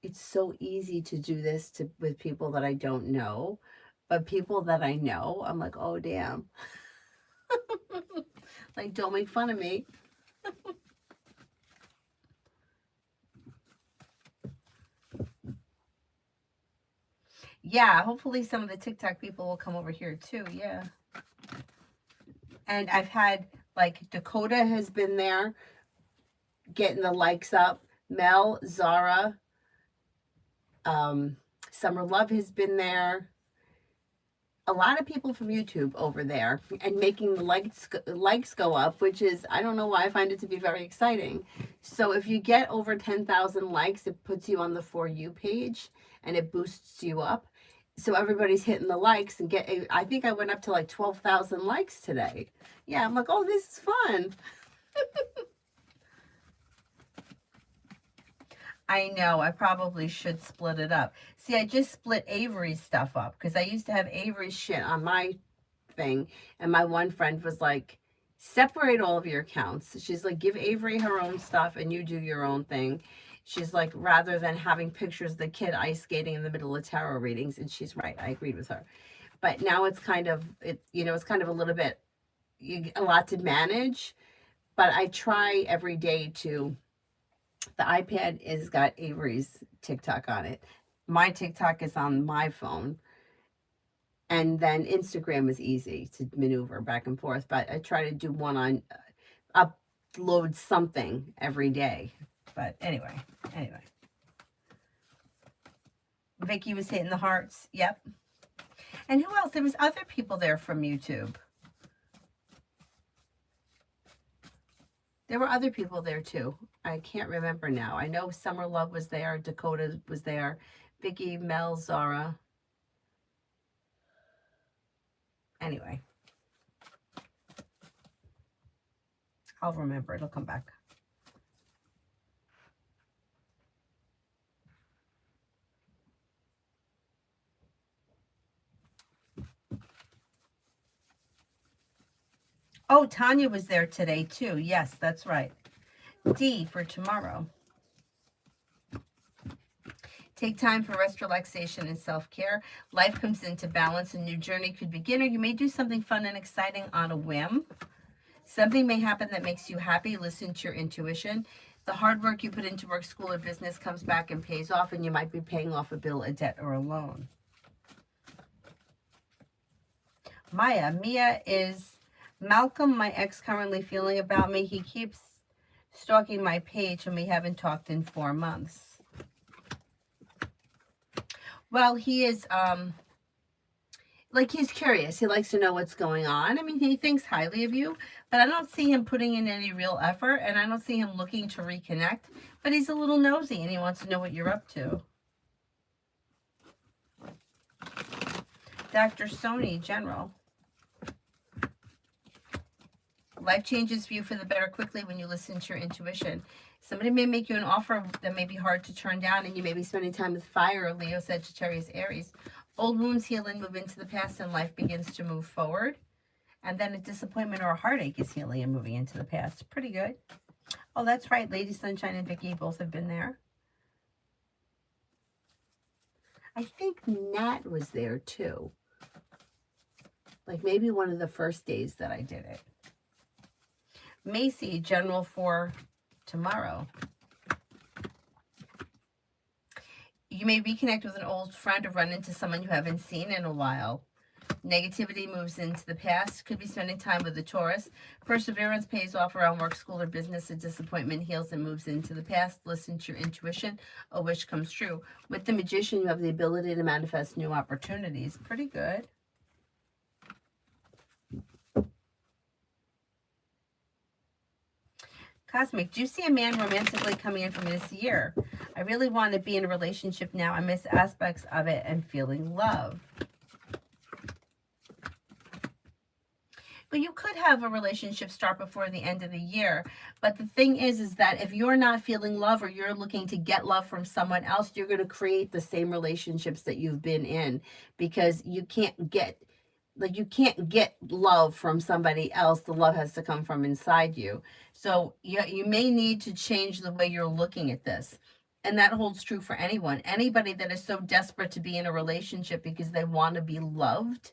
it's so easy to do this with people that I don't know. But people that I know, I'm like, oh, damn. Like, don't make fun of me. Yeah, hopefully some of the TikTok people will come over here too. Yeah. And I've had, like, Dakota has been there getting the likes up. Mel, Zara, Summer Love has been there. A lot of people from YouTube over there and making the likes go up, which is, I don't know why, I find it to be very exciting. So if you get over 10,000 likes, it puts you on the For You page and it boosts you up. So everybody's hitting the likes and I think I went up to like 12,000 likes today. Yeah, I'm like, oh, this is fun. I know, I probably should split it up. See, I just split Avery's stuff up because I used to have Avery's shit on my thing. And my one friend was like, separate all of your accounts. She's like, give Avery her own stuff and you do your own thing. She's like, rather than having pictures of the kid ice skating in the middle of tarot readings. And she's right. I agreed with her. But now it's kind of, it's kind of a little bit, a lot to manage. But I try every day to, the iPad has got Avery's TikTok on it. My TikTok is on my phone. And then Instagram is easy to maneuver back and forth. But I try to do one on, upload something every day. But anyway. Vicky was hitting the hearts. Yep. And who else? There was other people there from YouTube. There were other people there too. I can't remember now. I know Summer Love was there. Dakota was there. Vicky, Mel, Zara. Anyway. I'll remember. It'll come back. Oh, Tanya was there today too. Yes, that's right. D for tomorrow. Take time for rest, relaxation, and self-care. Life comes into balance. A new journey could begin, or you may do something fun and exciting on a whim. Something may happen that makes you happy. Listen to your intuition. The hard work you put into work, school, or business comes back and pays off, and you might be paying off a bill, a debt, or a loan. Mia is Malcolm, my ex, currently feeling about me. He keeps stalking my page, and we haven't talked in 4 months. Well, he is, like, he's curious. He likes to know what's going on. I mean, he thinks highly of you, but I don't see him putting in any real effort, and I don't see him looking to reconnect. But he's a little nosy, and he wants to know what you're up to. Dr. Sony, General. Life changes for you for the better quickly when you listen to your intuition. Somebody may make you an offer that may be hard to turn down, and you may be spending time with fire, Leo, Sagittarius, Aries. Old wounds heal and move into the past, and life begins to move forward. And then a disappointment or a heartache is healing and moving into the past. Pretty good. Oh, that's right. Lady Sunshine and Vicky both have been there. I think Nat was there too. Like maybe one of the first days that I did it. Macy, general for tomorrow. You may reconnect with an old friend or run into someone you haven't seen in a while. Negativity moves into the past. Could be spending time with the Taurus. Perseverance pays off around work, school, or business. A disappointment heals and moves into the past. Listen to your intuition. A wish comes true. With the Magician, you have the ability to manifest new opportunities. Pretty good. Cosmic, do you see a man romantically coming in from this year? I really want to be in a relationship now. I miss aspects of it and feeling love. But you could have a relationship start before the end of the year. But the thing is that if you're not feeling love or you're looking to get love from someone else, you're going to create the same relationships that you've been in, because you can't get love from somebody else. The love has to come from inside you. So you may need to change the way you're looking at this. And that holds true for anyone. Anybody that is so desperate to be in a relationship because they want to be loved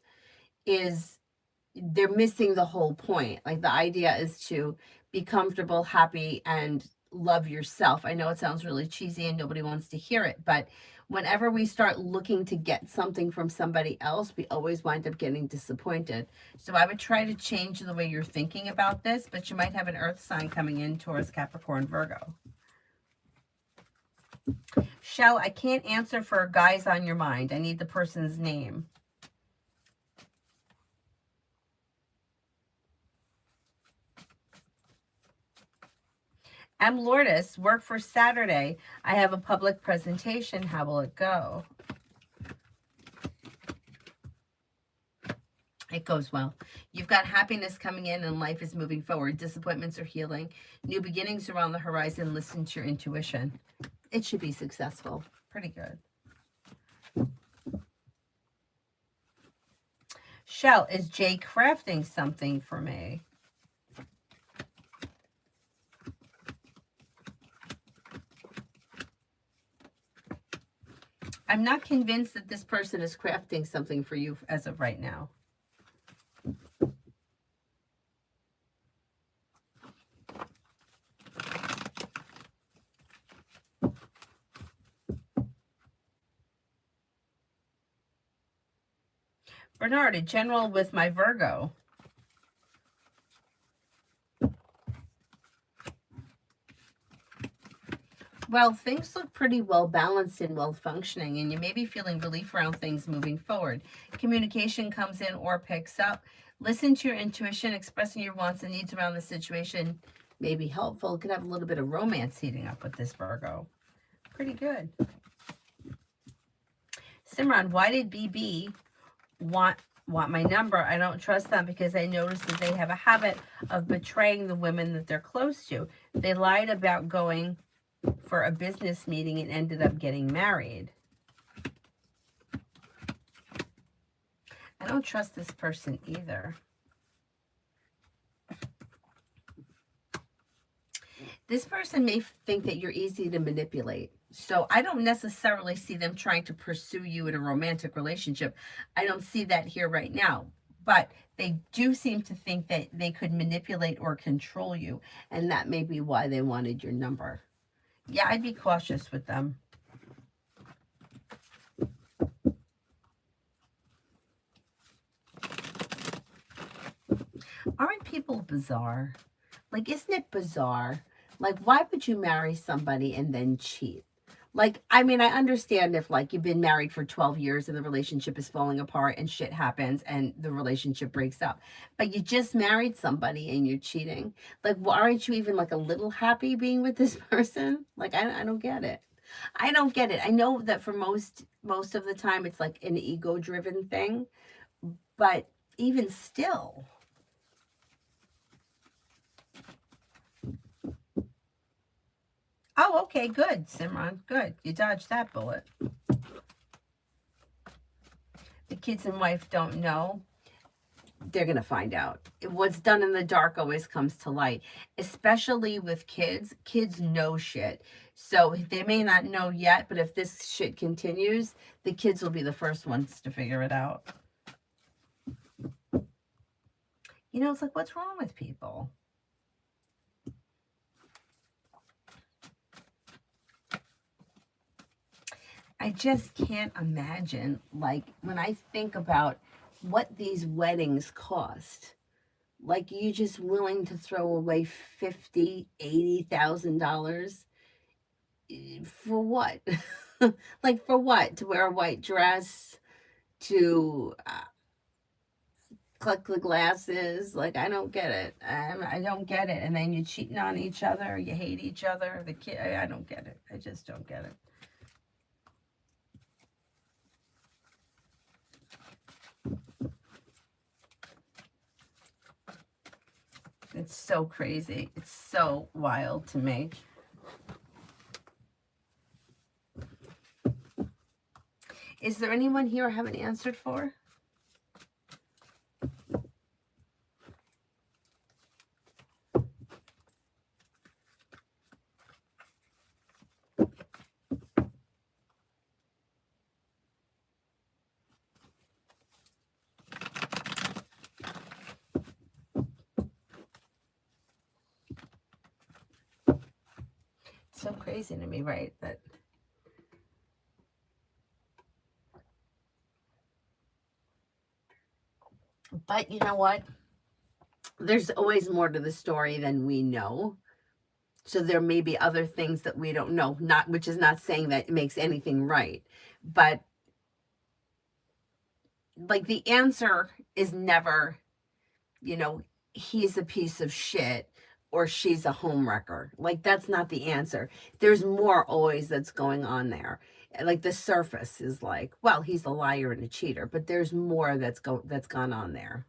they're missing the whole point. Like the idea is to be comfortable, happy, and love yourself. I know it sounds really cheesy and nobody wants to hear it, but whenever we start looking to get something from somebody else, we always wind up getting disappointed. So I would try to change the way you're thinking about this, but you might have an earth sign coming in, Taurus, Capricorn, Virgo. Shell, I can't answer for guys on your mind. I need the person's name. I'm Lourdes, work for Saturday. I have a public presentation. How will it go? It goes well. You've got happiness coming in and life is moving forward. Disappointments are healing. New beginnings are on the horizon. Listen to your intuition. It should be successful. Pretty good. Shell, is Jay crafting something for me? I'm not convinced that this person is crafting something for you as of right now. Bernard, a general with my Virgo. Well, things look pretty well balanced and well functioning, and you may be feeling relief around things moving forward. Communication comes in or picks up. Listen to your intuition. Expressing your wants and needs around the situation may be helpful. It could have a little bit of romance heating up with this Virgo. Pretty good. Simran, why did BB want my number? I don't trust them because I noticed that they have a habit of betraying the women that they're close to. They lied about going for a business meeting and ended up getting married. I don't trust this person either. This person may think that you're easy to manipulate. So I don't necessarily see them trying to pursue you in a romantic relationship. I don't see that here right now. But they do seem to think that they could manipulate or control you. And that may be why they wanted your number. Yeah, I'd be cautious with them. Aren't people bizarre? Like, isn't it bizarre? Like, why would you marry somebody and then cheat? Like, I mean, I understand if, like, you've been married for 12 years and the relationship is falling apart and shit happens and the relationship breaks up. But you just married somebody and you're cheating. Like, aren't you even, like, a little happy being with this person? Like, I don't get it. I don't get it. I know that for most of the time it's, like, an ego-driven thing. But even still... Oh, okay, good, Simran. Good. You dodged that bullet. The kids and wife don't know. They're going to find out. What's done in the dark always comes to light, especially with kids. Kids know shit. So they may not know yet, but if this shit continues, the kids will be the first ones to figure it out. You know, it's like, what's wrong with people? I just can't imagine, like, when I think about what these weddings cost, like, you just willing to throw away $50,000, $80,000 for what? Like, for what? To wear a white dress, to click the glasses? Like, I don't get it. I don't get it. And then you're cheating on each other, you hate each other. The kid, I don't get it. I just don't get it. It's so crazy. It's so wild to me. Is there anyone here I haven't answered for? So crazy to me, right? That but you know what? There's always more to the story than we know. So there may be other things that we don't know, not which is not saying that it makes anything right. But like the answer is never, you know, he's a piece of shit or she's a homewrecker. Like that's not the answer. There's more always that's going on there. Like the surface is like, well, he's a liar and a cheater, but there's more that's gone on there.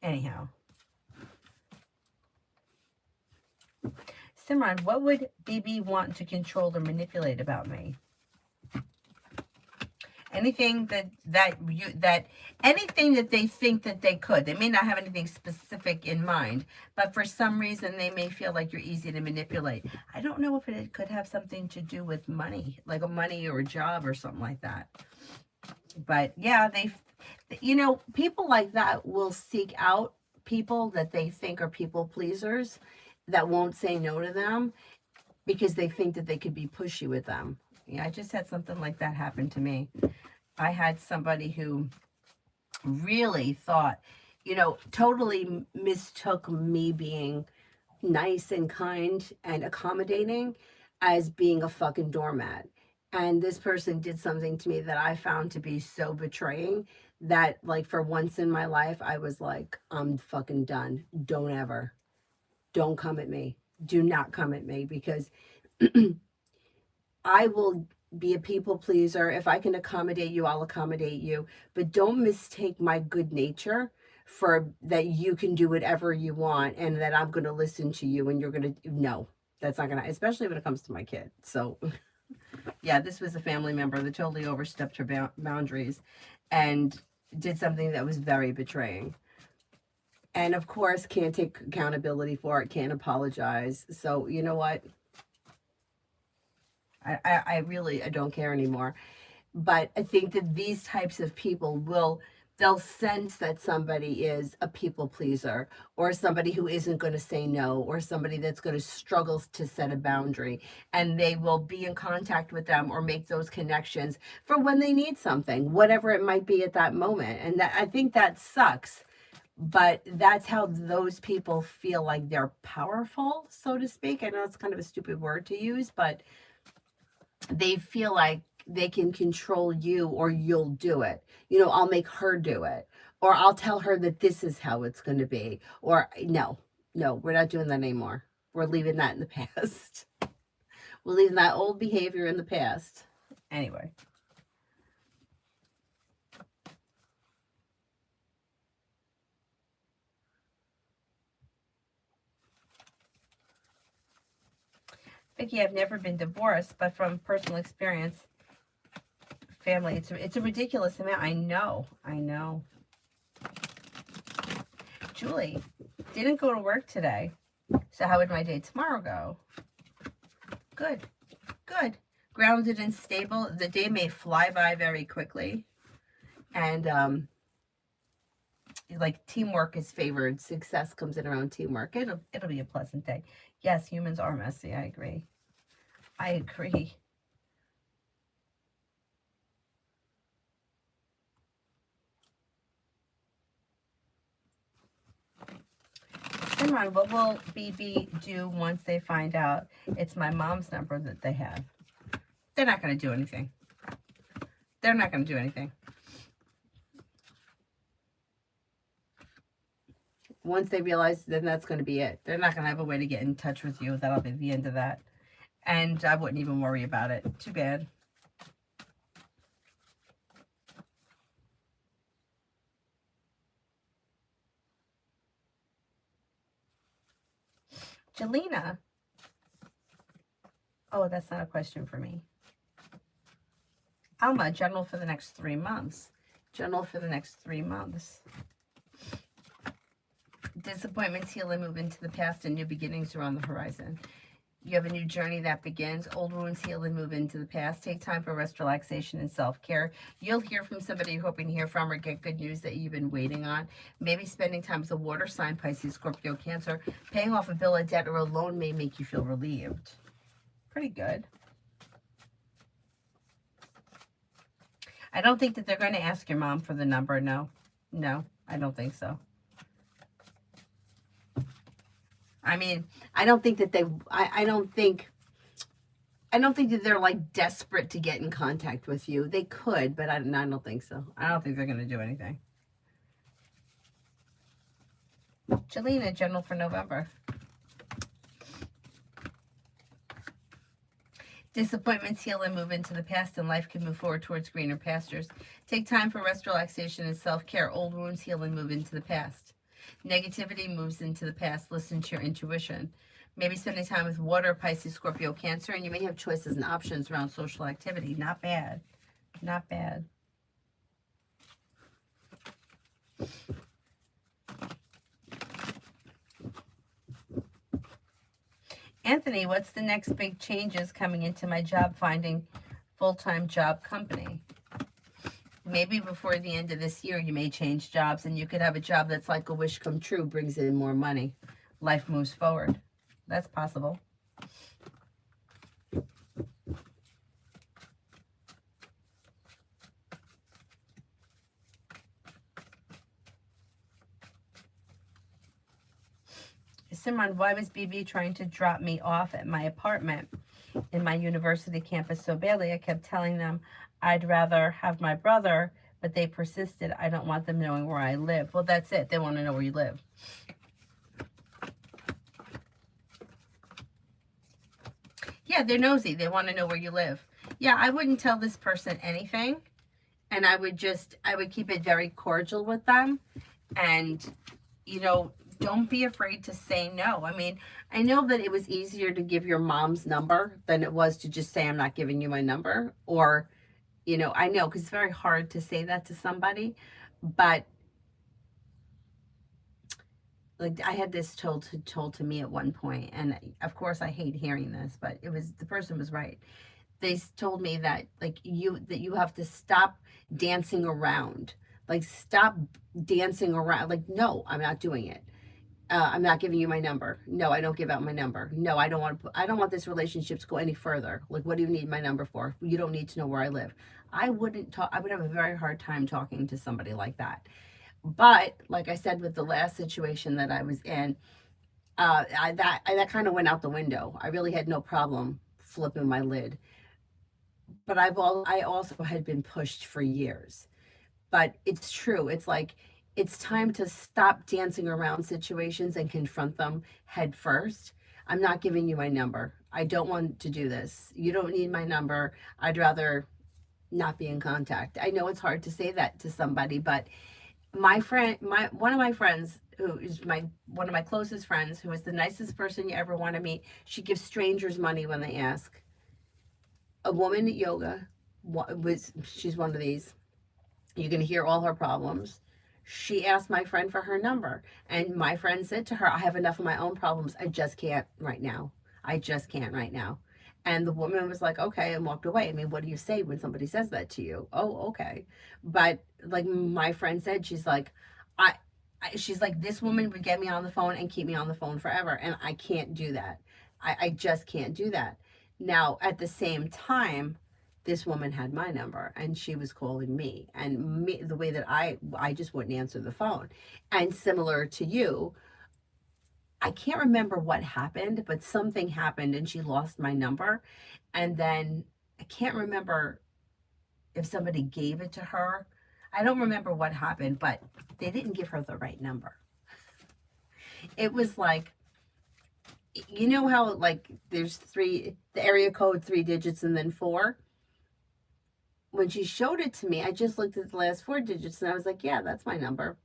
Anyhow. Simran, what would BB want to control or manipulate about me? Anything anything that they think that they could. They may not have anything specific in mind, but for some reason they may feel like you're easy to manipulate. I don't know if it could have something to do with money, like a money or a job or something like that. But yeah, you know, people like that will seek out people that they think are people pleasers that won't say no to them because they think that they could be pushy with them. Yeah, I just had something like that happen to me. I had somebody who really thought, you know, totally mistook me being nice and kind and accommodating as being a fucking doormat. And this person did something to me that I found to be so betraying that, like, for once in my life, I was like, I'm fucking done. Don't come at me. Do not come at me because I will be a people pleaser. If I can accommodate you, I'll accommodate you. But don't mistake my good nature for that you can do whatever you want and that I'm going to listen to you and you're going to, no, that's not going to, especially when it comes to my kid. So yeah, this was a family member that totally overstepped her boundaries and did something that was very betraying. And of course, can't take accountability for it, can't apologize. So you know what? I really, I don't care anymore. But I think that these types of people they'll sense that somebody is a people pleaser or somebody who isn't going to say no or somebody that's going to struggle to set a boundary, and they will be in contact with them or make those connections for when they need something, whatever it might be at that moment. And that, I think that sucks, but that's how those people feel like they're powerful, so to speak. I know it's kind of a stupid word to use, but they feel like they can control you or you'll do it. You know, I'll make her do it. Or I'll tell her that this is how it's going to be. Or no, we're not doing that anymore. We're leaving that in the past. We're leaving that old behavior in the past. Anyway. Vicky, I've never been divorced, but from personal experience, family, it's a ridiculous amount. I know. Julie, didn't go to work today. So how would my day tomorrow go? Good. Grounded and stable. The day may fly by very quickly. And like teamwork is favored. Success comes in around teamwork. It'll be a pleasant day. Yes, humans are messy. I agree. Simran, what will BB do once they find out it's my mom's number that they have? They're not going to do anything. Once they realize, then that's going to be it. They're not going to have a way to get in touch with you. That'll be the end of that. And I wouldn't even worry about it. Too bad. Jelena. Oh, that's not a question for me. Alma, general for the next 3 months. Disappointments heal and move into the past, and new beginnings are on the horizon. You have a new journey that begins. Old wounds heal and move into the past. Take time for rest, relaxation, and self-care. You'll hear from somebody you're hoping to hear from, or get good news that you've been waiting on. Maybe spending time with a water sign, Pisces, Scorpio, Cancer. Paying off a bill of debt or a loan may make you feel relieved. Pretty good. I don't think that they're going to ask your mom for the number. No, I don't think so. I mean, I don't think that I don't think that they're like desperate to get in contact with you. They could, but I don't think so. I don't think they're going to do anything. Jelena, general for November. Disappointments heal and move into the past, and life can move forward towards greener pastures. Take time for rest, relaxation, and self-care. Old wounds heal and move into the past. Negativity moves into the past. Listen to your intuition. Maybe spending time with water, Pisces, Scorpio, Cancer, and you may have choices and options around social activity. Not bad. Anthony, what's the next big changes coming into my job finding full-time job company? Maybe before the end of this year, you may change jobs, and you could have a job that's like a wish come true, brings in more money. Life moves forward. That's possible. Simran, why was BB trying to drop me off at my apartment in my university campus so badly? I kept telling them I'd rather have my brother, but they persisted. I don't want them knowing where I live. Well, that's it. They want to know where you live. Yeah, they're nosy. They want to know where you live. Yeah, I wouldn't tell this person anything. And I would keep it very cordial with them. And, don't be afraid to say no. I mean, I know that it was easier to give your mom's number than it was to just say, I'm not giving you my number. Or, I know, because it's very hard to say that to somebody. But, like, I had this told to me at one point, and of course I hate hearing this, but the person was right. They told me that, like, you have to stop dancing around. Like, stop dancing around. Like, no, I'm not doing it. I'm not giving you my number. No, I don't give out my number. No, I don't want this relationship to go any further. Like, what do you need my number for? You don't need to know where I live. I would have a very hard time talking to somebody like that. But like I said, with the last situation that I was in, that kind of went out the window. I really had no problem flipping my lid. But I also had been pushed for years. But it's true. It's like, it's time to stop dancing around situations and confront them head first. I'm not giving you my number. I don't want to do this. You don't need my number. I'd rather not be in contact. I know it's hard to say that to somebody, but one of my friends, who is one of my closest friends, who is the nicest person you ever want to meet. She gives strangers money when they ask. A woman at yoga she's one of these. You're going to hear all her problems. She asked my friend for her number, and my friend said to her, I have enough of my own problems. I just can't right now. I just can't right now. And the woman was like, okay, and walked away. I mean, what do you say when somebody says that to you? Oh, okay. But like my friend said, she's like, she's like, this woman would get me on the phone and keep me on the phone forever. And I can't do that. I just can't do that. Now, at the same time, this woman had my number and she was calling me, and me, the way that I just wouldn't answer the phone. And similar to you, I can't remember what happened, but something happened and she lost my number. And then I can't remember if somebody gave it to her. I don't remember what happened, but they didn't give her the right number. It was like, you know how like there's the area code, 3 digits and then 4? When she showed it to me, I just looked at the last 4 digits and I was like, yeah, that's my number.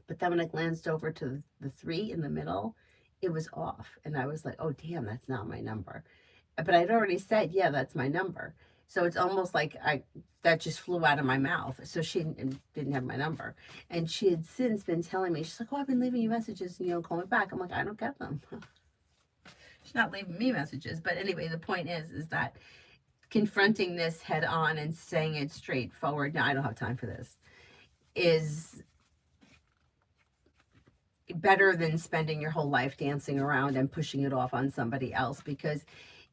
But then when I glanced over to the 3 in the middle, it was off. And I was like, oh, damn, that's not my number. But I'd already said, yeah, that's my number. So it's almost like that just flew out of my mouth. So she didn't have my number. And she had since been telling me, she's like, oh, I've been leaving you messages and you don't call me back. I'm like, I don't get them. She's not leaving me messages. But anyway, the point is that confronting this head on and saying it straightforward, no, I don't have time for this, is better than spending your whole life dancing around and pushing it off on somebody else. Because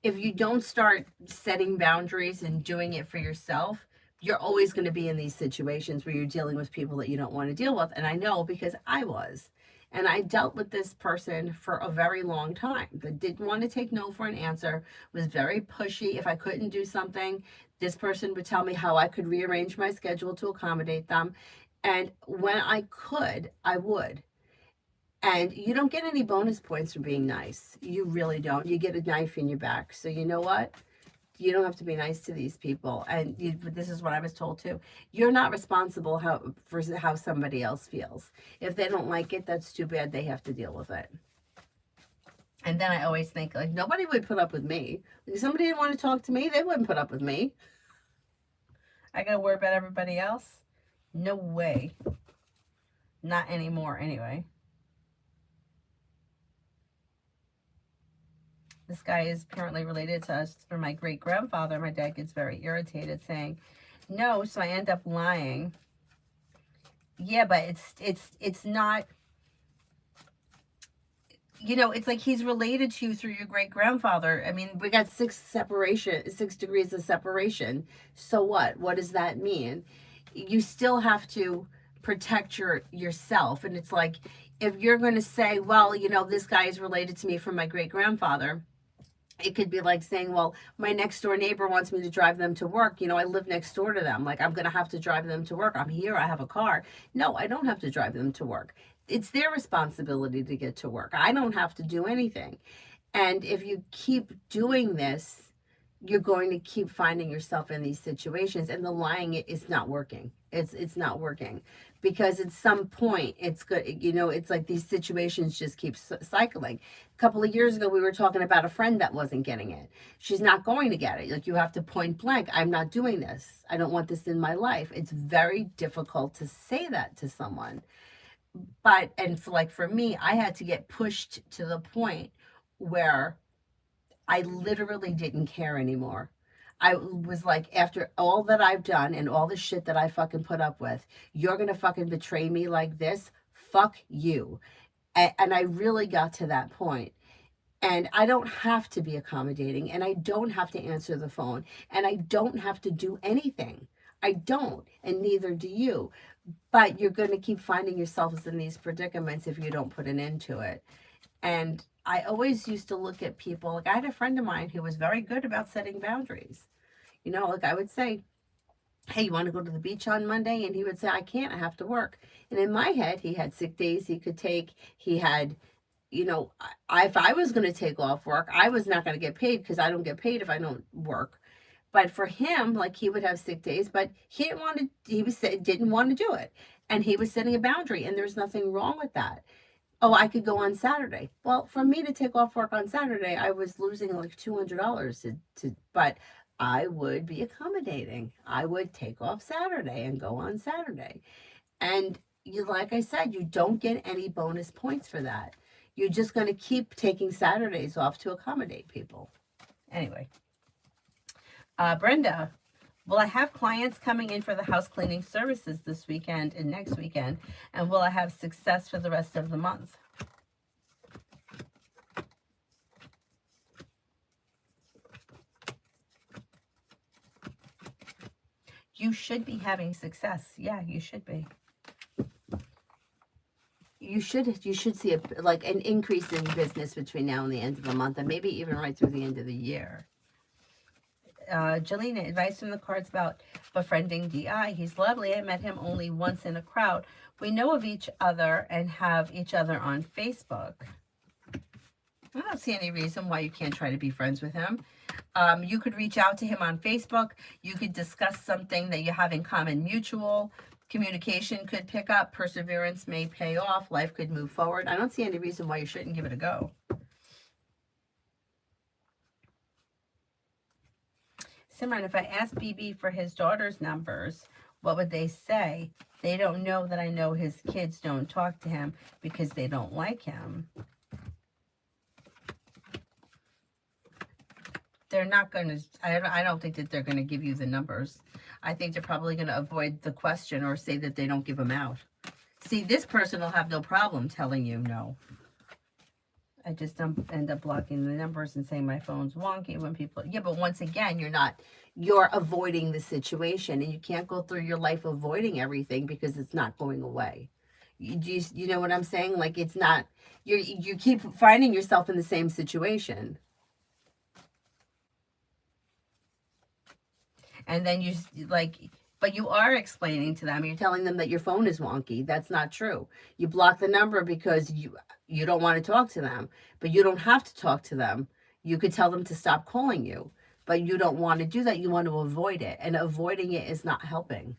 if you don't start setting boundaries and doing it for yourself, you're always going to be in these situations where you're dealing with people that you don't want to deal with. And I know because I was. And I dealt with this person for a very long time that didn't want to take no for an answer, was very pushy. If I couldn't do something, this person would tell me how I could rearrange my schedule to accommodate them. And when I could, I would. And you don't get any bonus points for being nice. You really don't. You get a knife in your back. So you know what? You don't have to be nice to these people. And this is what I was told too. You're not responsible for how somebody else feels. If they don't like it, that's too bad. They have to deal with it. And then I always think, like, nobody would put up with me. If somebody didn't want to talk to me, they wouldn't put up with me. I got to worry about everybody else? No way. Not anymore, anyway. This guy is apparently related to us through my great-grandfather. My dad gets very irritated saying, no, so I end up lying. Yeah, but it's not, you know, it's like he's related to you through your great-grandfather. I mean, we got 6 degrees of separation. So what? What does that mean? You still have to protect yourself. And it's like, if you're going to say, well, you know, this guy is related to me from my great-grandfather, it could be like saying, well, my next door neighbor wants me to drive them to work. You know, I live next door to them. Like, I'm going to have to drive them to work. I'm here. I have a car. No, I don't have to drive them to work. It's their responsibility to get to work. I don't have to do anything. And if you keep doing this, you're going to keep finding yourself in these situations, and the lying is not working. It's not working, because at some point it's good. You know, it's like these situations just keep cycling. A couple of years ago, we were talking about a friend that wasn't getting it. She's not going to get it. Like, you have to point blank, I'm not doing this. I don't want this in my life. It's very difficult to say that to someone. But, and for me, I had to get pushed to the point where I literally didn't care anymore. I was like, after all that I've done and all the shit that I fucking put up with, you're going to fucking betray me like this? Fuck you. And I really got to that point. And I don't have to be accommodating, and I don't have to answer the phone, and I don't have to do anything. I don't, and neither do you. But you're going to keep finding yourselves in these predicaments if you don't put an end to it. And I always used to look at people, like I had a friend of mine who was very good about setting boundaries. You know, like I would say, hey, you want to go to the beach on Monday? And he would say, I can't, I have to work. And in my head, he had sick days he could take. He had, you know, if I was going to take off work, I was not going to get paid, because I don't get paid if I don't work. But for him, like, he would have sick days, but he didn't want to do it. And he was setting a boundary, and there's nothing wrong with that. Oh, I could go on Saturday. Well, for me to take off work on Saturday, I was losing like $200 but I would be accommodating. I would take off Saturday and go on Saturday. And you, like I said, you don't get any bonus points for that. You're just going to keep taking Saturdays off to accommodate people. Anyway, Brenda, will I have clients coming in for the house cleaning services this weekend and next weekend? And will I have success for the rest of the month? You should be having success. Yeah, you should be. You should see an increase in business between now and the end of the month, and maybe even right through the end of the year. Jelena, advice from the cards about befriending DI. He's lovely. I met him only once in a crowd. We know of each other and have each other on Facebook. I don't see any reason why you can't try to be friends with him. You could reach out to him on Facebook. You could discuss something that you have in common mutual. Communication could pick up. Perseverance may pay off. Life could move forward. I don't see any reason why you shouldn't give it a go. Simran, if I ask BB for his daughter's numbers, what would they say? They don't know that I know his kids don't talk to him because they don't like him. They're not going to, I don't think that they're going to give you the numbers. I think they're probably going to avoid the question or say that they don't give them out. See, this person will have no problem telling you no. I just don't end up blocking the numbers and saying my phone's wonky when people, yeah, but once again, you're avoiding the situation, and you can't go through your life avoiding everything because it's not going away. You know what I'm saying? Like, it's not, you keep finding yourself in the same situation. And then but you are explaining to them, you're telling them that your phone is wonky. That's not true. You block the number because you don't want to talk to them, but you don't have to talk to them. You could tell them to stop calling you, but you don't want to do that. You want to avoid it, and avoiding it is not helping.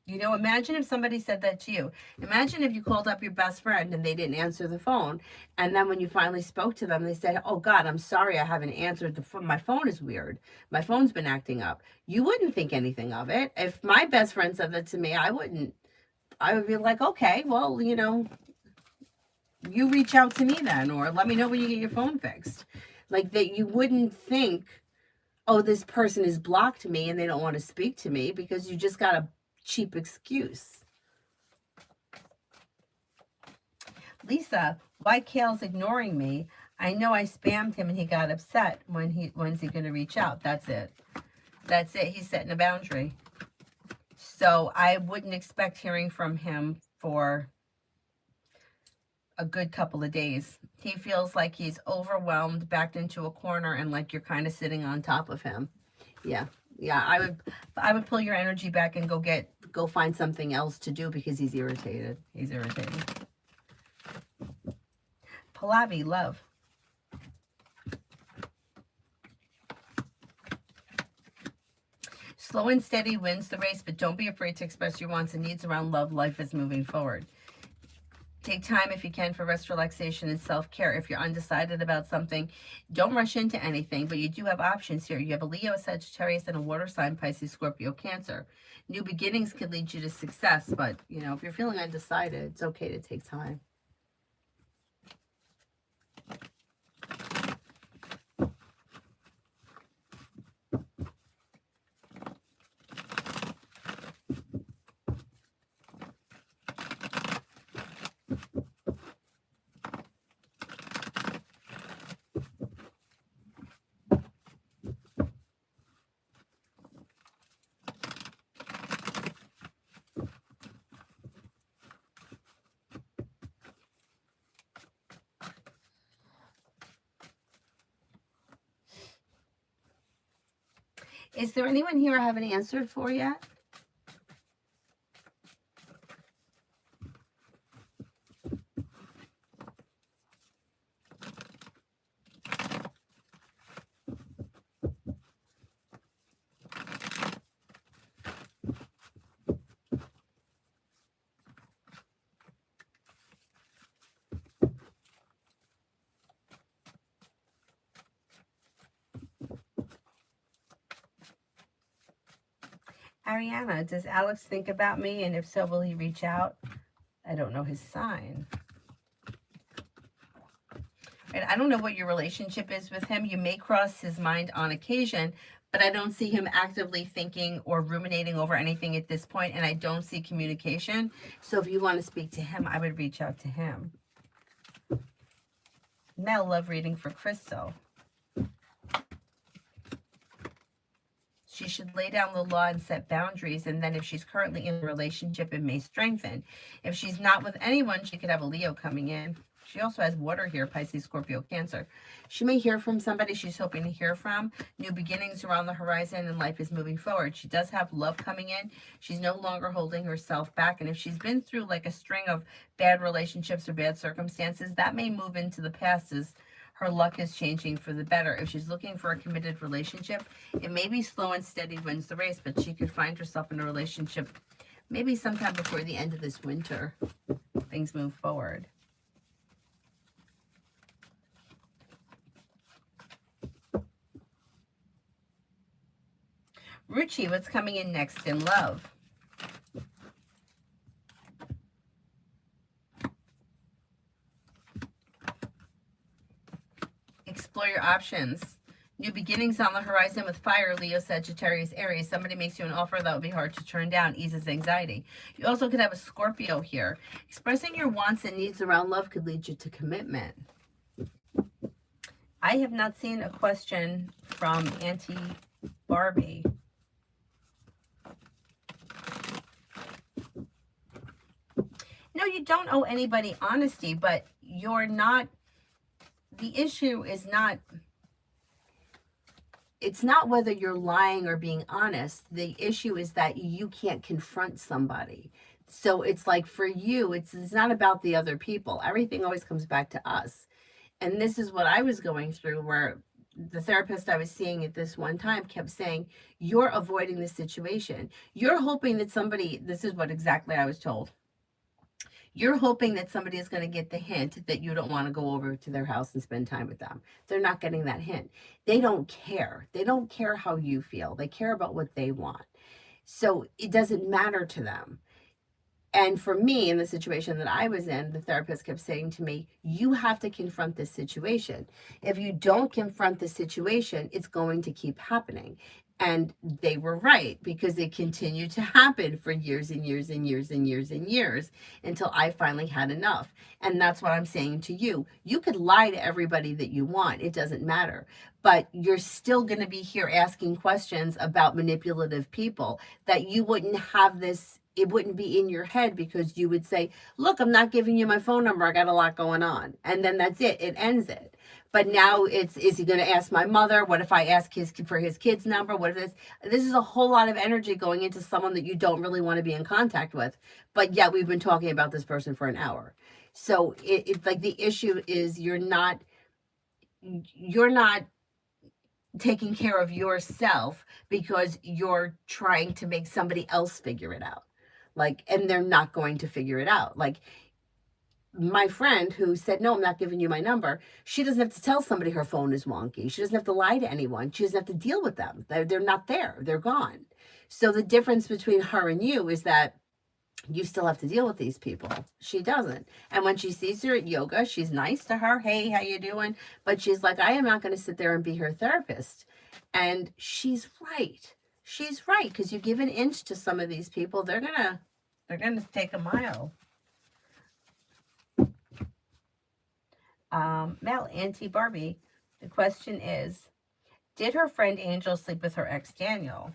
You know, imagine if somebody said that to you. Imagine if you called up your best friend and they didn't answer the phone. And then when you finally spoke to them, they said, oh, God, I'm sorry, I haven't answered the phone. My phone is weird. My phone's been acting up. You wouldn't think anything of it. If my best friend said that to me, I would be like, okay, well, you reach out to me then, or let me know when you get your phone fixed. Like that, you wouldn't think, oh, this person has blocked me and they don't want to speak to me, because you just got a cheap excuse. Lisa, why Kale's ignoring me? I know I spammed him and he got upset. When's he going to reach out? That's it. He's setting a boundary. So I wouldn't expect hearing from him for a good couple of days. He feels like he's overwhelmed, backed into a corner, and like you're kind of sitting on top of him. Yeah, I would pull your energy back and go find something else to do, because he's irritated. He's irritating. Pallavi, love. Slow and steady wins the race, but don't be afraid to express your wants and needs around love. Life is moving forward. Take time if you can for rest, relaxation, and self-care. If you're undecided about something, don't rush into anything, but you do have options here. You have a Leo, a Sagittarius, and a water sign, Pisces, Scorpio, Cancer. New beginnings could lead you to success, but, if you're feeling undecided, it's okay to take time. Is there anyone here I haven't answered for yet? Ariana, does Alex think about me? And if so, will he reach out? I don't know his sign. And I don't know what your relationship is with him. You may cross his mind on occasion, but I don't see him actively thinking or ruminating over anything at this point, and I don't see communication. So if you want to speak to him, I would reach out to him. Mel, love reading for Crystal. She should lay down the law and set boundaries, and then if she's currently in a relationship, it may strengthen. If she's not with anyone, she could have a Leo coming in. She also has water here, Pisces, Scorpio, Cancer. She may hear from somebody she's hoping to hear from. New beginnings are on the horizon and life is moving forward. She does have love coming in. She's no longer holding herself back. And if she's been through like a string of bad relationships or bad circumstances, that may move into the past as her luck is changing for the better. If she's looking for a committed relationship, it may be slow and steady wins the race, but she could find herself in a relationship maybe sometime before the end of this winter. Things move forward. Ruchi, what's coming in next in love? Explore your options. New beginnings on the horizon with fire, Leo, Sagittarius, Aries. Somebody makes you an offer that would be hard to turn down, eases anxiety. You also could have a Scorpio here. Expressing your wants and needs around love could lead you to commitment. I have not seen a question from Auntie Barbie. No, you don't owe anybody honesty, but you're not, the issue is not, it's not whether you're lying or being honest. The issue is that you can't confront somebody. So it's like for you, it's not about the other people. Everything always comes back to us. And this is what I was going through, where the therapist I was seeing at this one time kept saying, you're avoiding the situation. You're hoping that somebody, this is what exactly I was told. You're hoping that somebody is going to get the hint that you don't want to go over to their house and spend time with them. They're not getting that hint. They don't care. They don't care how you feel. They care about what they want. So it doesn't matter to them. And for me, in the situation that I was in, the therapist kept saying to me, you have to confront this situation. If you don't confront the situation, it's going to keep happening. And they were right, because it continued to happen for years and years and years and years and years until I finally had enough. And that's what I'm saying to you. You could lie to everybody that you want. It doesn't matter. But you're still going to be here asking questions about manipulative people that you wouldn't have this. It wouldn't be in your head, because you would say, look, I'm not giving you my phone number. I got a lot going on. And then that's it. It ends it. But now it's, is he going to ask my mother? What if I ask for his kid's number? What if this is a whole lot of energy going into someone that you don't really want to be in contact with. But yet we've been talking about this person for an hour. So it's like the issue is you're not taking care of yourself because you're trying to make somebody else figure it out. Like, and they're not going to figure it out. Like, my friend who said, no, I'm not giving you my number. She doesn't have to tell somebody her phone is wonky. She doesn't have to lie to anyone. She doesn't have to deal with them. They're not there. They're gone. So the difference between her and you is that you still have to deal with these people. She doesn't. And when she sees her at yoga, she's nice to her. Hey, how you doing? But she's like, I am not going to sit there and be her therapist. And she's right. She's right. Because you give an inch to some of these people, they're gonna take a mile. Mel, Auntie Barbie, the question is, did her friend Angel sleep with her ex Daniel?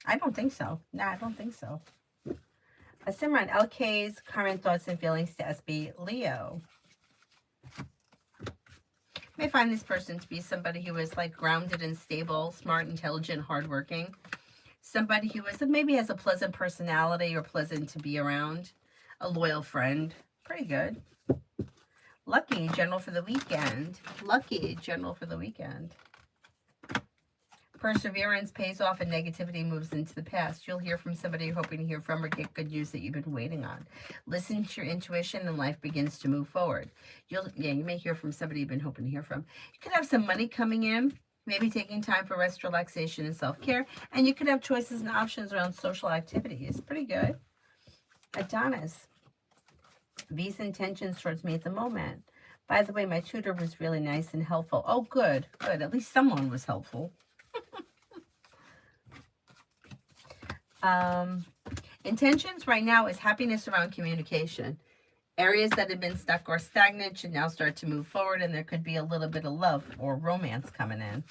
I don't think so. No, I don't think so. Simran, LK's current thoughts and feelings to SB Leo. I find this person to be somebody who is like grounded and stable, smart, intelligent, hardworking. Somebody who is maybe has a pleasant personality or pleasant to be around. A loyal friend. Pretty good. Lucky, general for the weekend. Lucky, general for the weekend. Perseverance pays off and negativity moves into the past. You'll hear from somebody you're hoping to hear from or get good news that you've been waiting on. Listen to your intuition and life begins to move forward. You may hear from somebody you've been hoping to hear from. You could have some money coming in, maybe taking time for rest, relaxation, and self-care. And you could have choices and options around social activity. It's pretty good. Adonis. These intentions towards me at the moment. By the way, my tutor was really nice and helpful. Oh, good. Good. At least someone was helpful. Intentions right now is happiness around communication. Areas that have been stuck or stagnant should now start to move forward, and there could be a little bit of love or romance coming in.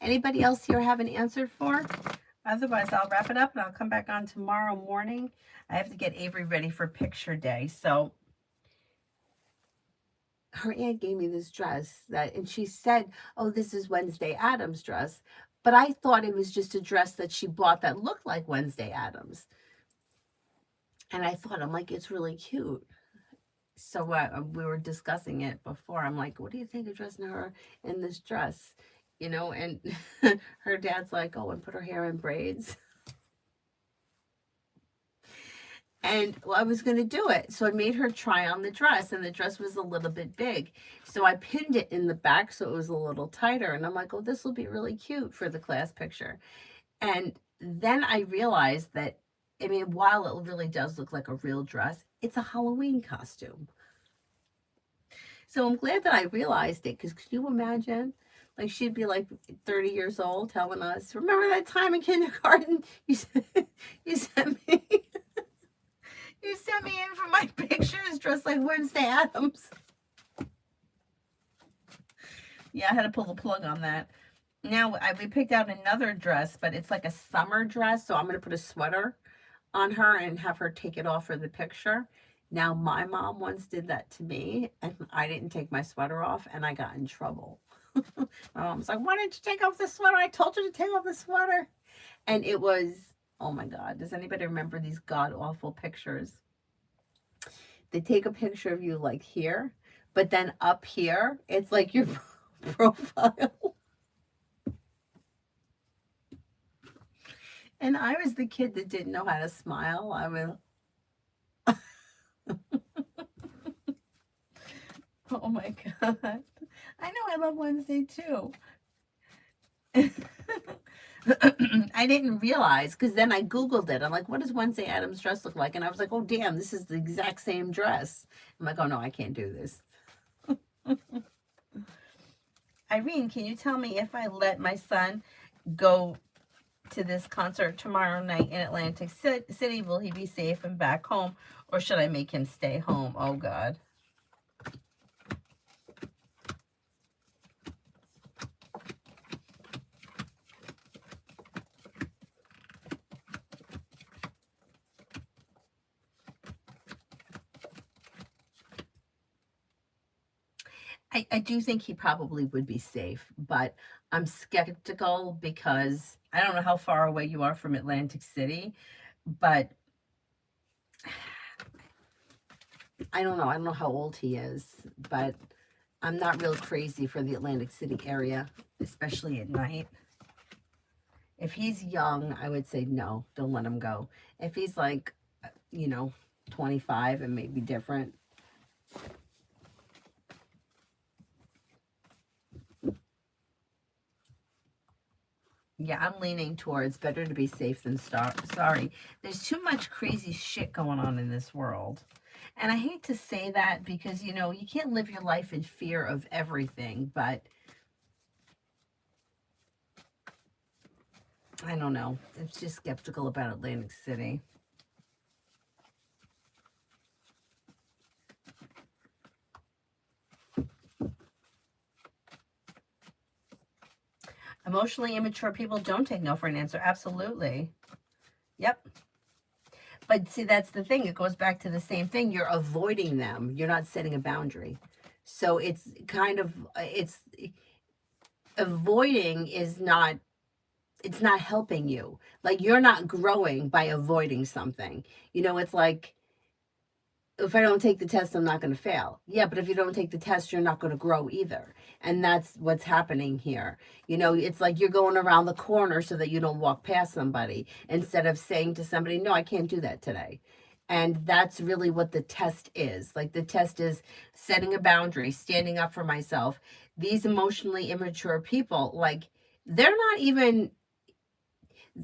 Anybody else here have an answer for? Otherwise, I'll wrap it up and I'll come back on tomorrow morning. I have to get Avery ready for picture day. So her aunt gave me this dress and she said, oh, this is Wednesday Addams' dress. But I thought it was just a dress that she bought that looked like Wednesday Addams. And I thought, I'm like, it's really cute. So we were discussing it before. I'm like, what do you think of dressing her in this dress? You know, and her dad's like, oh, and put her hair in braids. And well, I was going to do it. So I made her try on the dress, and the dress was a little bit big. So I pinned it in the back so it was a little tighter. And I'm like, oh, this will be really cute for the class picture. And then I realized that, I mean, while it really does look like a real dress, it's a Halloween costume. So I'm glad that I realized it, because could you imagine? Like, she'd be like 30 years old telling us, remember that time in kindergarten you sent me you sent me in for my pictures dressed like Wednesday Addams. Yeah, I had to pull the plug on that. Now, we picked out another dress, but it's like a summer dress, so I'm going to put a sweater on her and have her take it off for the picture. Now, my mom once did that to me, and I didn't take my sweater off, and I got in trouble. My mom was like, why didn't you take off the sweater? I told you to take off the sweater. And it was, oh my God, does anybody remember these god-awful pictures? They take a picture of you like here, but then up here, it's like your profile. And I was the kid that didn't know how to smile. I was... Oh my God. I know I love Wednesday too. I didn't realize, because then I Googled it. I'm like, what does Wednesday Addams' dress look like? And I was like, oh, damn, this is the exact same dress. I'm like, oh, no, I can't do this. Irene, can you tell me if I let my son go to this concert tomorrow night in Atlantic City, will he be safe and back home, or should I make him stay home? Oh, God. I do think he probably would be safe, but I'm skeptical because I don't know how far away you are from Atlantic City, but I don't know. I don't know how old he is, but I'm not real crazy for the Atlantic City area, especially at night. If he's young, I would say no, don't let him go. If he's like, 25 and maybe different. Yeah, I'm leaning towards better to be safe than sorry. There's too much crazy shit going on in this world. And I hate to say that because, you can't live your life in fear of everything, but I don't know. I'm just skeptical about Atlantic City. Emotionally immature people don't take no for an answer. Absolutely. Yep. But see, that's the thing. It goes back to the same thing. You're avoiding them. You're not setting a boundary. So it's kind of, avoiding is not, it's not helping you. Like, you're not growing by avoiding something. You know, it's like, if I don't take the test, I'm not going to fail. Yeah, but if you don't take the test, you're not going to grow either. And that's what's happening here. You know, it's like you're going around the corner so that you don't walk past somebody instead of saying to somebody, no, I can't do that today. And that's really what the test is. Like, the test is setting a boundary, standing up for myself. These emotionally immature people, like, they're not even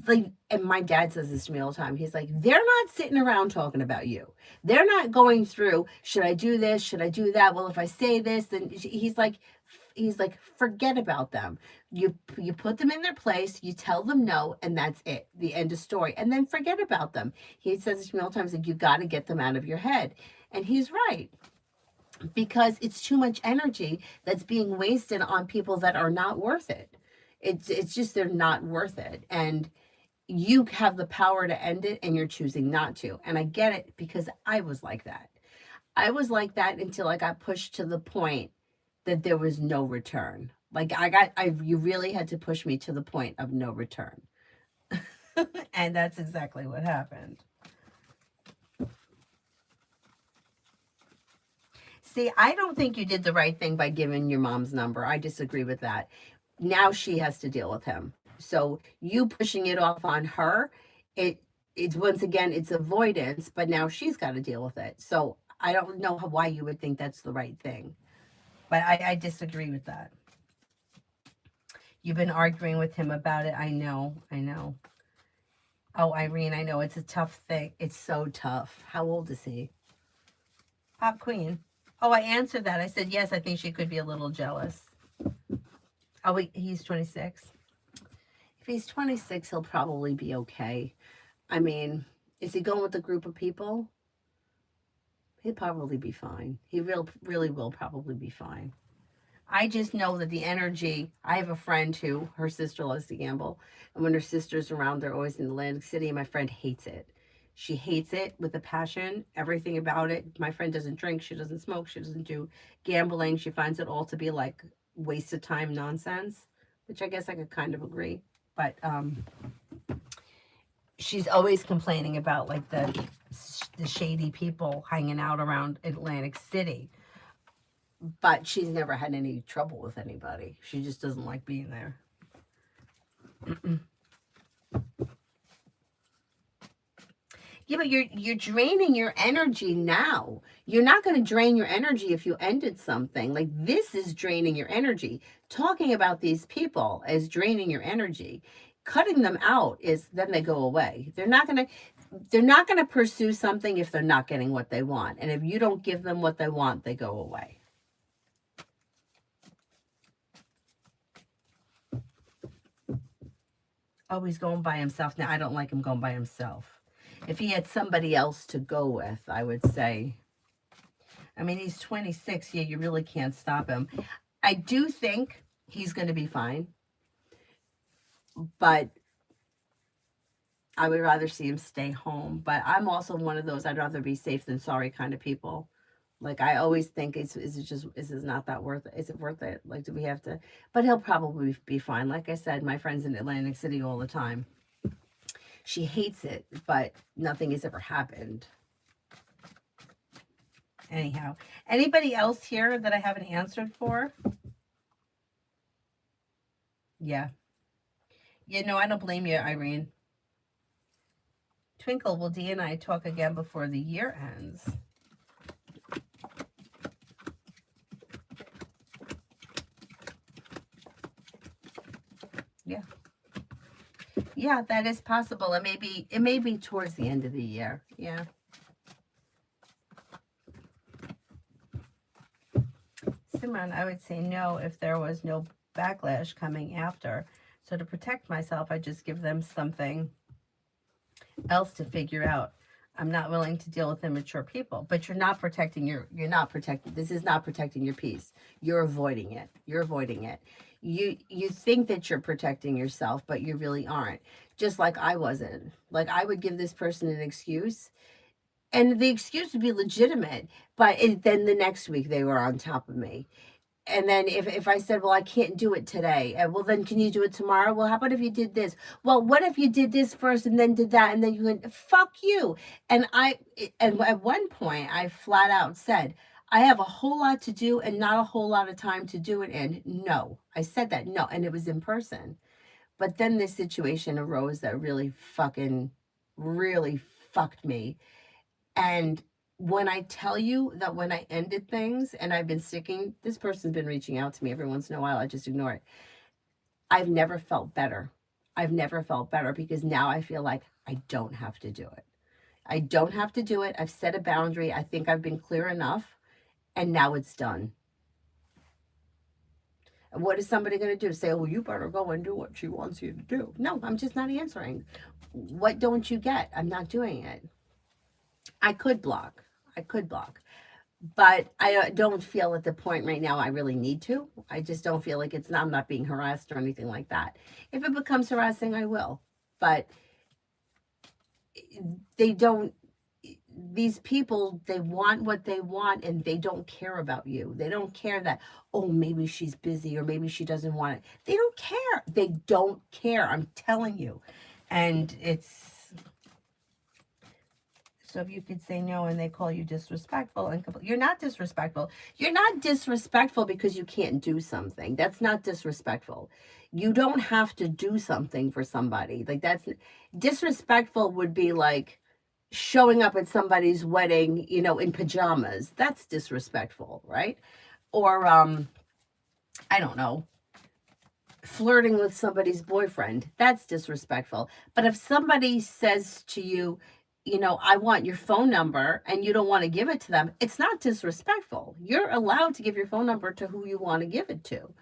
like, and my dad says this to me all the time. He's like, they're not sitting around talking about you. They're not going through, should I do this? Should I do that? Well, if I say this, then he's like, forget about them. You put them in their place, you tell them no, and that's it. The end of story. And then forget about them. He says this to me all the time. He's like, you got to get them out of your head. And he's right. Because it's too much energy that's being wasted on people that are not worth it. It's just, they're not worth it. And you have the power to end it, and you're choosing not to. And I get it, because I was like that. I was like that until I got pushed to the point that there was no return. Like, you really had to push me to the point of no return. And that's exactly what happened. See, I don't think you did the right thing by giving your mom's number. I disagree with that. Now she has to deal with him. So you pushing it off on her, it's once again, it's avoidance, but now she's got to deal with it. So I don't know why you would think that's the right thing. But I disagree with that. You've been arguing with him about it. I know. Oh, Irene, I know it's a tough thing. It's so tough. How old is he? Pop Queen. Oh, I answered that. I said, yes, I think she could be a little jealous. Oh, wait, he's 26. If he's 26, he'll probably be okay. I mean, is he going with a group of people? He'll probably be fine. He really will probably be fine. I just know that the energy, I have a friend who, her sister loves to gamble. And when her sister's around, they're always in Atlantic City. And my friend hates it. She hates it with a passion, everything about it. My friend doesn't drink. She doesn't smoke. She doesn't do gambling. She finds it all to be like waste of time nonsense, which I guess I could kind of agree. But she's always complaining about like the shady people hanging out around Atlantic City. But she's never had any trouble with anybody. She just doesn't like being there. Yeah, but you're draining your energy now. You're not going to drain your energy if you ended something. Like, this is draining your energy. Talking about these people is draining your energy. Cutting them out is, then they go away. They're not going to pursue something if they're not getting what they want. And if you don't give them what they want, they go away. Oh, he's going by himself. Now, I don't like him going by himself. If he had somebody else to go with, I would say. I mean, he's 26. Yeah, you really can't stop him. I do think he's going to be fine. But I would rather see him stay home. But I'm also one of those, I'd rather be safe than sorry kind of people. Like, I always think, is it not that worth it? Is it worth it? Like, do we have to? But he'll probably be fine. Like I said, my friend's in Atlantic City all the time. She hates it, but nothing has ever happened. Anyhow, anybody else here that I haven't answered for? Yeah. Yeah, no, I don't blame you, Irene. Twinkle, will Dee and I talk again before the year ends? Yeah. Yeah, that is possible. It may be towards the end of the year. Yeah. Simran, I would say no if there was no backlash coming after. So to protect myself, I just give them something else to figure out. I'm not willing to deal with immature people, but you're not protecting this is not protecting your peace. You're avoiding it. You think that you're protecting yourself, but you really aren't. Just like I wasn't. Like, I would give this person an excuse, and the excuse would be legitimate, but then the next week they were on top of me. And then if I said, well, I can't do it today, well, then can you do it tomorrow? Well, how about if you did this? Well, what if you did this first and then did that, and then you went, fuck you. And at one point I flat out said, I have a whole lot to do and not a whole lot of time to do it in. No, I said that. No, and it was in person. But then this situation arose that really fucked me. And when I tell you that when I ended things, and I've been sticking, this person's been reaching out to me every once in a while, I just ignore it. I've never felt better. I've never felt better because now I feel like I don't have to do it. I don't have to do it. I've set a boundary. I think I've been clear enough, and now it's done. What is somebody going to do? Say, oh, you better go and do what she wants you to do. No, I'm just not answering. What don't you get? I'm not doing it. I could block. But I don't feel at the point right now I really need to. I just don't feel like I'm not being harassed or anything like that. If it becomes harassing, I will. But these people, they want what they want and they don't care about you. They don't care that, oh, maybe she's busy or maybe she doesn't want it. They don't care. They don't care. I'm telling you. And so if you could say no and they call you disrespectful, you're not disrespectful. You're not disrespectful because you can't do something. That's not disrespectful. You don't have to do something for somebody. Like, that's disrespectful would be like showing up at somebody's wedding, in pajamas. That's disrespectful, right? Or I don't know, flirting with somebody's boyfriend. That's disrespectful. But if somebody says to you, I want your phone number, and you don't want to give it to them, it's not disrespectful. You're allowed to give your phone number to who you want to give it to.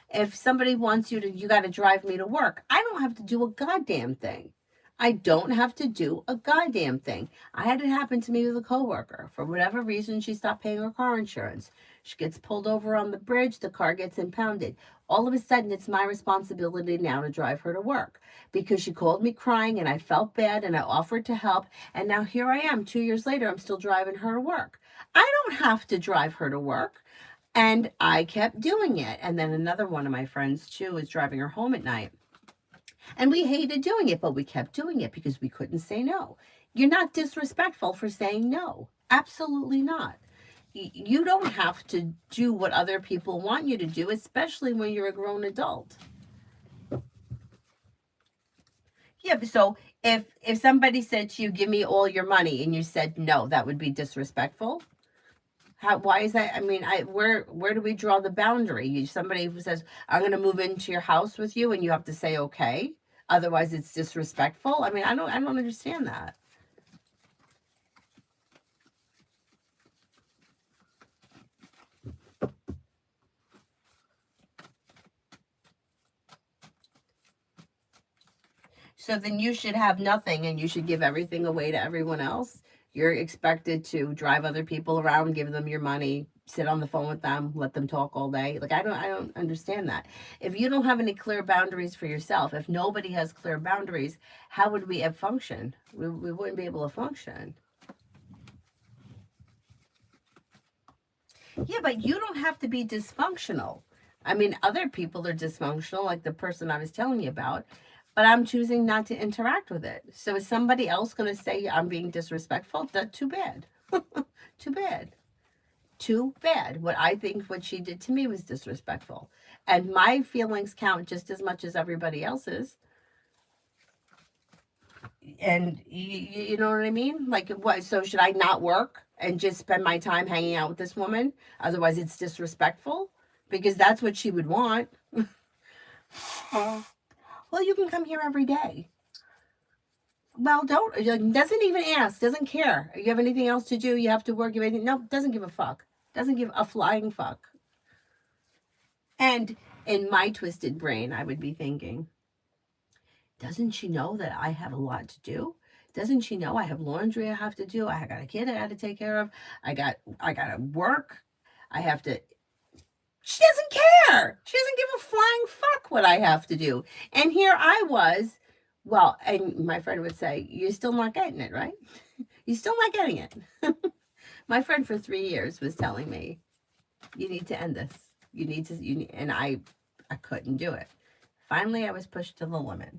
If somebody wants you got to drive me to work, I don't have to do a goddamn thing. I don't have to do a goddamn thing. I had it happen to me with a coworker. For whatever reason, she stopped paying her car insurance. She gets pulled over on the bridge. The car gets impounded. All of a sudden, it's my responsibility now to drive her to work because she called me crying and I felt bad and I offered to help. And now here I am 2 years later, I'm still driving her to work. I don't have to drive her to work. And I kept doing it. And then another one of my friends too was driving her home at night. And we hated doing it, but we kept doing it because we couldn't say no. You're not disrespectful for saying no. Absolutely not. You don't have to do what other people want you to do, especially when you're a grown adult. Yeah, so if somebody said to you, give me all your money, and you said no, that would be disrespectful. Why is that? I mean, where do we draw the boundary? Somebody who says, I'm going to move into your house with you, and you have to say okay. Otherwise, it's disrespectful. I mean, I don't understand that. So then you should have nothing and you should give everything away to everyone else. You're expected to drive other people around, give them your money, sit on the phone with them, let them talk all day. Like, I don't understand that. If you don't have any clear boundaries for yourself, if nobody has clear boundaries, how would we have function? We wouldn't be able to function. Yeah, but you don't have to be dysfunctional. I mean, other people are dysfunctional, like the person I was telling you about, but I'm choosing not to interact with it. So is somebody else going to say I'm being disrespectful? That's too bad. Too bad. Too bad. What she did to me was disrespectful. And my feelings count just as much as everybody else's. And you know what I mean? Like, what? So should I not work and just spend my time hanging out with this woman? Otherwise, it's disrespectful? Because that's what she would want. Well, you can come here every day. Well, doesn't even ask, doesn't care. You have anything else to do? You have to work. You have anything? No, doesn't give a fuck. Doesn't give a flying fuck. And in my twisted brain, I would be thinking, doesn't she know that I have a lot to do? Doesn't she know I have laundry I have to do? I got a kid I got to take care of. I got to work. I have to. She doesn't care. She doesn't give a flying fuck what I have to do. And here I was. Well, and my friend would say, you're still not getting it, right? You're still not getting it. My friend for 3 years was telling me, you need to end this. And I couldn't do it. Finally, I was pushed to the limit.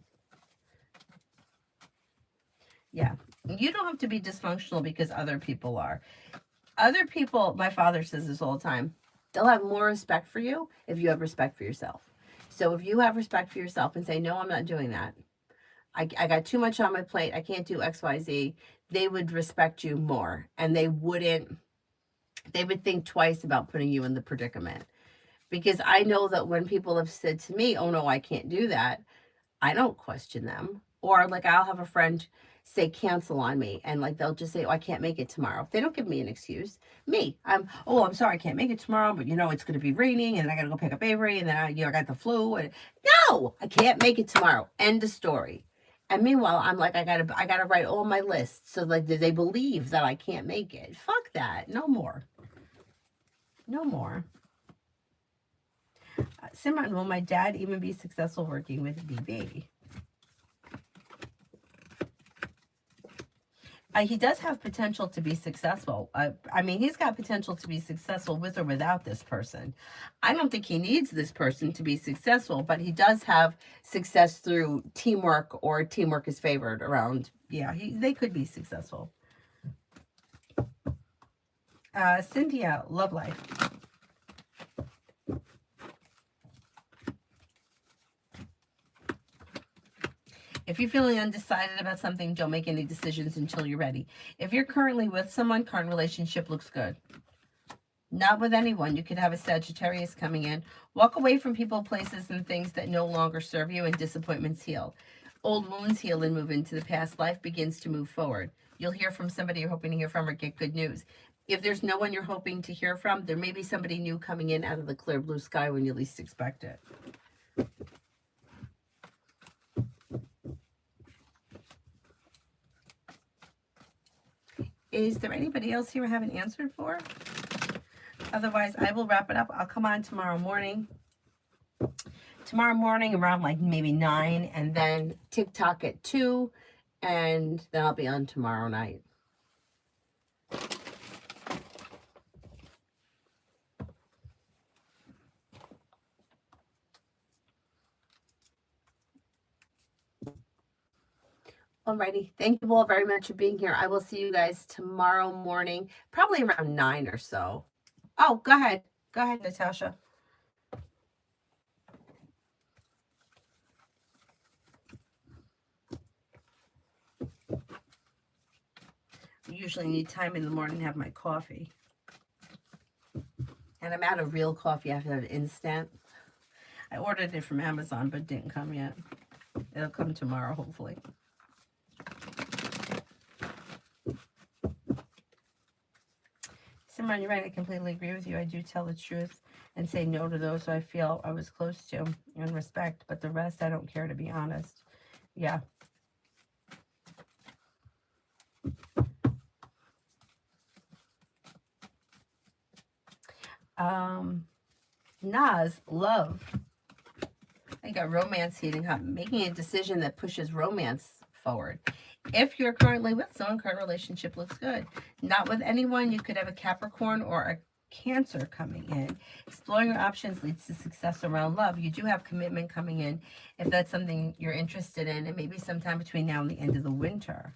Yeah. You don't have to be dysfunctional because other people are. Other people, my father says this all the time, they'll have more respect for you if you have respect for yourself. So if you have respect for yourself and say, no, I'm not doing that. I got too much on my plate. I can't do X, Y, Z. They would respect you more, and they would think twice about putting you in the predicament. Because I know that when people have said to me, oh no, I can't do that, I don't question them. Or like I'll have a friend say cancel on me, and like they'll just say, oh, I can't make it tomorrow. They don't give me an excuse. I'm sorry, I can't make it tomorrow, but it's going to be raining and I got to go pick up Avery, and then I got the flu, and no, I can't make it tomorrow. End of story. And meanwhile, I'm like, I gotta write all my lists so like they believe that I can't make it. Fuck that. No more. No more. Simran, will my dad even be successful working with BB? He does have potential to be successful. He's got potential to be successful with or without this person. I don't think he needs this person to be successful, but he does have success through teamwork, or teamwork is favored around. Yeah, they could be successful. Cynthia, love life. If you're feeling undecided about something, don't make any decisions until you're ready. If you're currently with someone, current relationship looks good. Not with anyone. You could have a Sagittarius coming in. Walk away from people, places, and things that no longer serve you, and disappointments heal. Old wounds heal and move into the past. Life begins to move forward. You'll hear from somebody you're hoping to hear from, or get good news. If there's no one you're hoping to hear from, there may be somebody new coming in out of the clear blue sky when you least expect it. Is there anybody else here I haven't answered for? Otherwise, I will wrap it up. I'll come on tomorrow morning. Tomorrow morning around like maybe 9, and then TikTok at 2, and then I'll be on tomorrow night. Alrighty. Thank you all very much for being here. I will see you guys tomorrow morning, probably around 9 or so. Oh, go ahead. Go ahead, Natasha. I usually need time in the morning to have my coffee. And I'm out of real coffee. I have to have instant. I ordered it from Amazon, but it didn't come yet. It'll come tomorrow, hopefully. Simran, you're right. I completely agree with you. I do tell the truth and say no to those who I feel I was close to and respect, but the rest I don't care, to be honest. Yeah. Nas, love. I got romance heating up. Making a decision that pushes romance forward. If you're currently with someone, current relationship looks good. Not with anyone, you could have a Capricorn or a Cancer coming in. Exploring your options leads to success around love. You do have commitment coming in if that's something you're interested in, and maybe sometime between now and the end of the winter.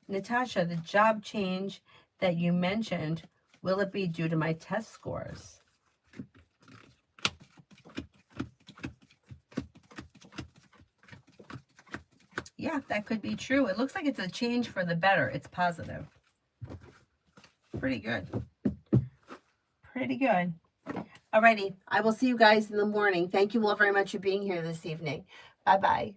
Natasha, the job change that you mentioned, will it be due to my test scores? Yeah, that could be true. It looks like it's a change for the better. It's positive. Pretty good. Pretty good. Alrighty. I will see you guys in the morning. Thank you all very much for being here this evening. Bye-bye.